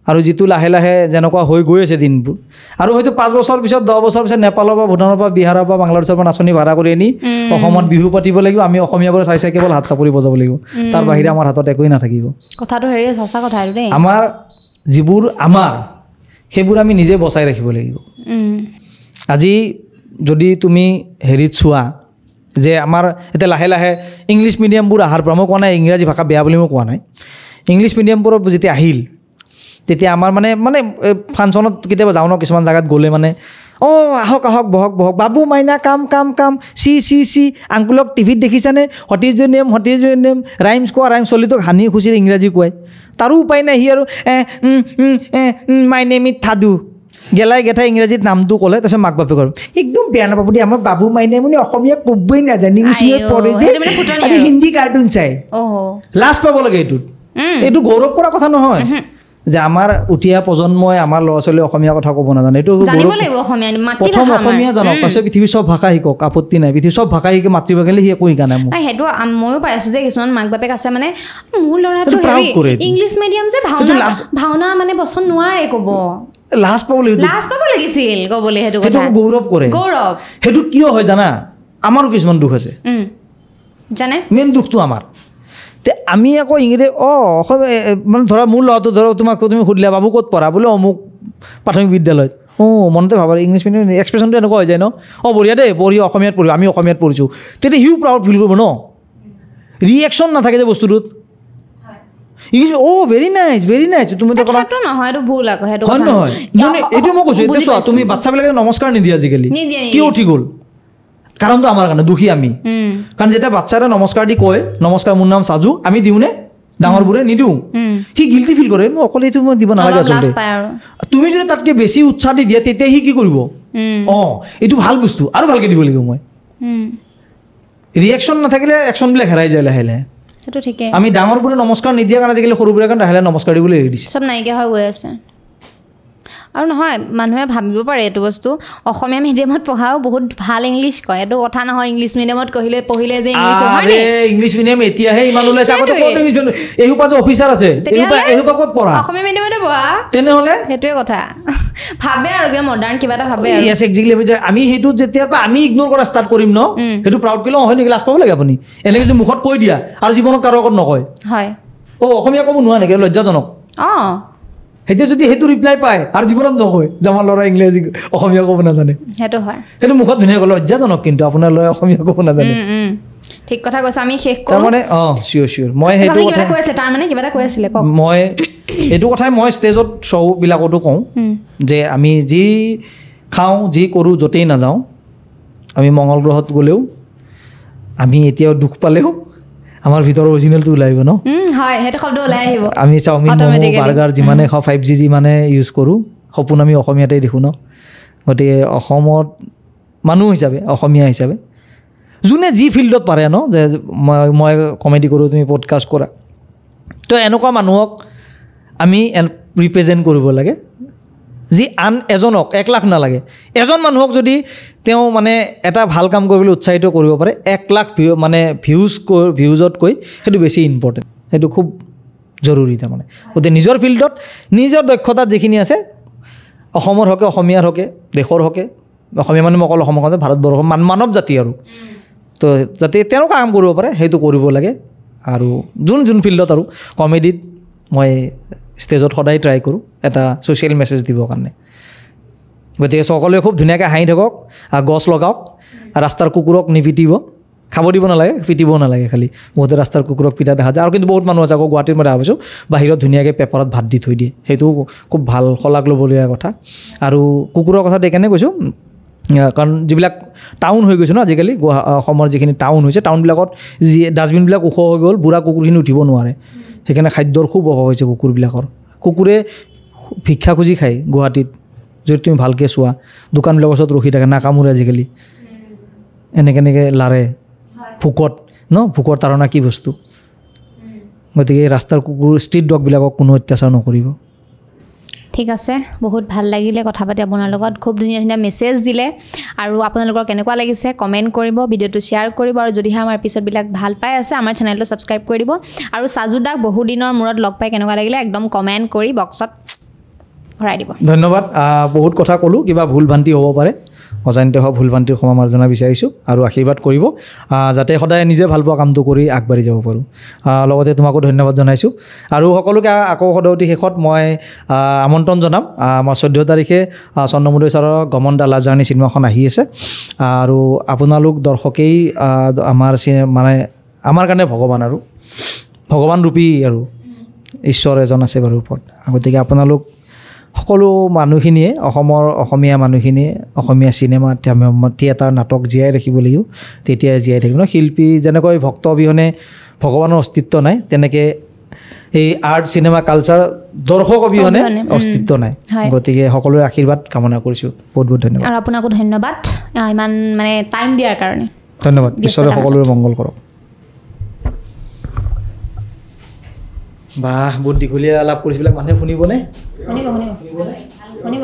আৰু যিটো লাহে লাহে যেনেকুৱা হৈ গৈ আছে দিনবোৰ আৰু হয়তো 5 বছৰ পিছত 10 বছৰ পিছত নেপালৰ পৰা ভূটানৰ পৰা বিহাৰৰ পৰা বাংলাদেশৰ পৰা নাচনি ভাড়া কৰি আনি অসমত বিহু পাতিব লাগিব আমি অসমীয়াবোৰে চাই কেৱল হাত চাপৰি বজাব লাগিব তাৰ বাহিৰে আমাৰ হাতত একোৱেই নাথাকিব কথাটো হেৰি সঁচা কথা আৰু দেই আমাৰ যিবোৰ সেইবোৰ আমি নিজে বচাই ৰাখিব লাগিব আজি যদি তুমি হেৰিত চোৱা যে আমাৰ এতিয়া লাহে লাহে ইংলিছ মিডিয়ামবোৰ অহাৰ পৰা মই কোৱা নাই ইংৰাজী ভাষা বেয়া বুলি মই কোৱা নাই ইংলিছ মিডিয়ামবোৰৰ যেতিয়া আহিল তেতিয়া আমাৰ মানে ফাংচনত কেতিয়াবা যাওঁ ন কিছুমান জেগাত গ'লে মানে আহক বহক বাবু মাইনা কাম চি আংকুলক টিভিত দেখিছানে what is Euro name rhymes কোৱা ৰাইমছ চলিটোক হানি খুচিৰ ইংৰাজী কোৱাই তাৰো উপায় নাই সি আৰু মাই নেম ইজ থাদু গেলাই গেঠাই ইংৰাজীত নামটো ক'লে তাৰপিছত মাক বাপেকৰ একদম বেয়া নাপাব দেই আমাৰ বাবু মাইনে মানে অসমীয়া ক'বই নাজানে ইংলিছত পঢ়ে যে আমি হিন্দী কাৰ্টুন চাই লাজ পাব লাগে এইটো গৌৰৱ কৰা কথা নহয় যে আমাৰ উঠীয়া প্ৰজন্মই আমাৰ ল'ৰা ছোৱালীয়ে অসমীয়া কথা ক'ব নাজানে এইটো প্ৰথম অসমীয়া জানক তাৰপিছত পৃথিৱীৰ চব ভাষা শিকক আপত্তি নাই পৃথিৱীৰ চব ভাষা শিকে মাতৃভাষা সি একো শিকা নাই মোক সেইটো ময়ো পাই আছোঁ যে কিছুমান মাক বাপেক আছে মানে মোৰ ল'ৰাটো ইংলিছ মিডিয়াম যে ভাওনা মানে বচন নোৱাৰে ক'ব লাজ পাব লাগিছিল ক'বলৈ সেইটো গৌৰৱ কৰে সেইটো কিয় হয় জানা আমাৰো কিছুমান দুখ আছে জানে মেইন দুখটো আমাৰ তে আমি আকৌ ইংৰাজী মানে ধৰা মোৰ ল'ৰাটো ধৰা তুমি সুধিলা বাবু ক'ত পঢ়া বোলে অমুক প্ৰাথমিক বিদ্যালয়ত মনতে ভাবা ইংলিছ মিডিয়াম এক্সপ্ৰেশ্যনটো এনেকুৱা হৈ যায় ন বঢ়িয়া দেই পঢ়ি অসমীয়াত পঢ়িব আমি অসমীয়াত পঢ়িছোঁ তেতিয়া সিও প্ৰাউড ফিল কৰিব ন ৰিয়েকশ্যন নাথাকে যে বস্তুটোত ইংলিছ ভেৰি নাইচ তুমি নহয় এইটো মই কৈছোঁ এতিয়া চোৱা তুমি বাচ্ছাবিলাকে নমস্কাৰ নিদিয়ে আজিকালি কিয় উঠি গ'ল কাৰণটো আমাৰ কাৰণে দুখী আমি কাৰণ যেতিয়া বাচ্চা এটা নমস্কাৰ দি কয় নমস্কাৰ মোৰ নাম সাজু আমি দিওঁনে ডাঙৰবোৰে নিদিওঁ সি গিল্টি ফিল কৰে মই অকলে এইটো মই দিব নালাগে আচলতে তুমি যদি তাতকৈ বেছি উৎসাহ দি দিয়া তেতিয়া সি কি কৰিব এইটো ভাল বস্তু আৰু ভালকৈ দিব লাগিব মই ৰিয়েকশ্যন নাথাকিলে একশ্যনবিলাক হেৰাই যায় লাহে লাহে সেইটো ঠিকে আমি ডাঙৰবোৰে নমস্কাৰ নিদিয়া কাৰণে আজিকালি সৰুবোৰে কাৰণে লাহে লাহে নমস্কাৰ দিবলৈ এৰি দিছে চব নাইকিয়া হৈ গৈ আছে আৰু নহয় মানুহে ভাবিব পাৰে এইটো বস্তু অসমীয়া মিডিয়ামত পঢ়াও বহুত ভাল ইংলিছ কয় এইটো কথা নহয় ইংলিছ মিডিয়ামত পঢ়িলে যে ইংলিছ হয়নে ইংলিছ মিডিয়াম এতিয়াহে ইমান ওলাইছে আগতে ক'ত ইংলিছ এইসোপা যে অফিচাৰ আছে এইসোপা ক'ত পঢ়া অসমীয়া মিডিয়ামতে পঢ়া তেনেহ'লে সেইটোৱে কথা ভাবে আৰু কিবা মডাৰ্ণ কিবা এটা ভাবে য়েছ একজেক্টলি আমি সেইটো যেতিয়াৰ পৰা আমি ইগনোৰ কৰা ষ্টাৰ্ট কৰিম ন সেইটো প্ৰাউড কৰিলে হয় নেকি লাজ পাব লাগে আপুনি এনেকৈ যদি মুখত কৈ দিয়া আৰু জীৱনত কাৰো আগত নকয় হয় অসমীয়া ক'ব নোৱাৰে নেকি লজ্জাজনক সেইটো যদি সেইটো ৰিপ্লাই পায় আৰু জীৱনত নকয় যে আমাৰ ল'ৰা ইংৰাজী অসমীয়া ক'ব নাজানে সেইটো হয় সেইটো মুখত ধুনীয়া ক'লে লজ্জাজনক কিন্তু আপোনাৰ ল'ৰাই অসমীয়া ক'ব নাজানে ঠিক কথা কৈছে আমি শেষ কৰোঁ তাৰমানে চিয়'ৰ মই সেইটো কথা কৈ আছে তাৰমানে কিবা এটা কৈ আছিলে কওক মই এইটো কথাই মই ষ্টেজত শ্ব'বিলাকতো কওঁ যে আমি যি খাওঁ যি কৰোঁ য'তেই নাযাওঁ আমি মংগল গ্ৰহত গ'লেও আমি এতিয়াও দুখ পালেও আমাৰ ভিতৰৰ অৰিজিনেলটো ওলাই আহিব ন হয় সেইটো শব্দ ওলাই আহিব আমি চাওমিন ম'ম' বাৰ্গাৰ যিমানে খাওঁ 5G যিমানে ইউজ কৰোঁ সপোন আমি অসমীয়াতেই দেখোঁ ন গতিকে অসমত মানুহ হিচাপে অসমীয়া হিচাপে যোনে যি ফিল্ডত পাৰে ন যে মই কমেডি কৰোঁ তুমি পডকাষ্ট কৰা তো এনেকুৱা মানুহক আমি ৰিপ্ৰেজেণ্ট কৰিব লাগে যি আন এজনক 1 লাখ নালাগে এজন মানুহক যদি তেওঁ মানে এটা ভাল কাম কৰিবলৈ উৎসাহিত কৰিব পাৰে 1 লাখ মানে ভিউজতকৈ সেইটো বেছি ইম্পৰ্টেণ্ট সেইটো খুব জৰুৰী তাৰমানে গতিকে নিজৰ ফিল্ডত নিজৰ দক্ষতাত যিখিনি আছে অসমৰ হকে অসমীয়াৰ হকে দেশৰ হকে অসমীয়া মানে মই অকল অসমৰ কাৰণে ভাৰতবৰ্ষৰ মানৱ জাতি আৰু তো যাতে তেনেকুৱা কাম কৰিব পাৰে সেইটো কৰিব লাগে আৰু যোন ফিল্ডত আৰু কমেডিত মই ষ্টেজত সদায় ট্ৰাই কৰোঁ এটা ছ'চিয়েল মেছেজ দিবৰ কাৰণে গতিকে সকলোৱে খুব ধুনীয়াকৈ হাঁহি থাকক গছ লগাওক ৰাস্তাৰ কুকুৰক নিপিটিব খাব দিব নালাগে পিটিব নালাগে খালি বহুতে ৰাস্তাৰ কুকুৰক পিটা দেখা যায় আৰু কিন্তু বহুত মানুহ আছে আকৌ গুৱাহাটীত মই দেখা পাইছোঁ বাহিৰত ধুনীয়াকৈ পেপাৰত ভাত দি থৈ দিয়ে সেইটো খুব ভাল শলাগ ল'বলগীয়া কথা আৰু কুকুৰৰ কথা সেইকাৰণে কৈছোঁ কাৰণ যিবিলাক টাউন হৈ গৈছে ন আজিকালি অসমৰ যিখিনি টাউন হৈছে টাউনবিলাকত যি ডাষ্টবিনবিলাক ওখ হৈ গ'ল বুঢ়া কুকুৰখিনি উঠিব নোৱাৰে সেইকাৰণে খাদ্যৰ খুব অভাৱ হৈছে কুকুৰবিলাকৰ কুকুৰে ভিক্ষা খুজি খায় গুৱাহাটীত যদি তুমি ভালকৈ চোৱা দোকানবিলাকৰ ওচৰত ৰখি থাকে নাকামোৰে আজিকালি এনেকৈ লাৰে ভোকত ভোকৰ তাৰণা কি বস্তু গতিকে ৰাস্তাৰ কুকুৰ ষ্ট্ৰীট ডগবিলাকক কোনো অত্যাচাৰ নকৰিব ঠিক আছে বহুত ভাল লাগিলে কথা পাতি আপোনাৰ লগত খুব ধুনীয়া ধুনীয়া মেছেজ দিলে আৰু আপোনালোকৰ কেনেকুৱা লাগিছে কমেণ্ট কৰিব ভিডিঅ'টো শ্বেয়াৰ কৰিব আৰু যদিহে আমাৰ এপিছ'ডবিলাক ভাল পাই আছে আমাৰ চেনেলটো ছাবস্ক্ৰাইব কৰি দিব আৰু সাজু দাক বহুদিনৰ মূৰত লগ পাই কেনেকুৱা লাগিলে একদম কমেণ্ট কৰি বক্সত ভৰাই দিব ধন্যবাদ বহুত কথা ক'লোঁ কিবা ভুল ভ্ৰান্তি হ'ব পাৰে অজানিতে হোৱা ভুল ভ্ৰান্তিৰ ক্ষমা মাৰ্জনা বিচাৰিছোঁ আৰু আশীৰ্বাদ কৰিব যাতে সদায় নিজে ভাল পোৱা কামটো কৰি আগবাঢ়ি যাব পাৰোঁ লগতে তোমাকো ধন্যবাদ জনাইছোঁ আৰু সকলোকে আকৌ সদৌতি শেষত মই আমন্ত্ৰণ জনাম আমাৰ 14 তাৰিখে চন্দ্ৰমোদয় ছাৰৰ গমন দা লাৰ্জ জাৰ্ণি চিনেমাখন আহি আছে আৰু আপোনালোক দৰ্শকেই মানে আমাৰ কাৰণে ভগৱান আৰু ভগৱান ৰূপী আৰু ঈশ্বৰ এজন আছে বাৰু ওপৰত গতিকে আপোনালোক সকলো মানুহখিনিয়ে অসমীয়া মানুহখিনিয়ে অসমীয়া চিনেমা থিয়েটাৰ নাটক জীয়াই ৰাখিব লাগিব তেতিয়াই জীয়াই থাকিব শিল্পী যেনেকৈ ভক্ত অবিহনে ভগৱানৰ অস্তিত্ব নাই তেনেকৈ এই আৰ্ট চিনেমা কালচাৰ দৰ্শক অবিহনে অস্তিত্ব নাই গতিকে সকলোৰে আশীৰ্বাদ কামনা কৰিছোঁ বহুত বহুত ধন্যবাদ আৰু আপোনাকো ধন্যবাদ ইমান মানে টাইম দিয়াৰ কাৰণে ধন্যবাদ ঈশ্বৰে সকলোৰে মংগল কৰক বাহ বহুত দীঘলীয়া লাভ কৰিছিলাক মানুহে শুনিবনে শুনিব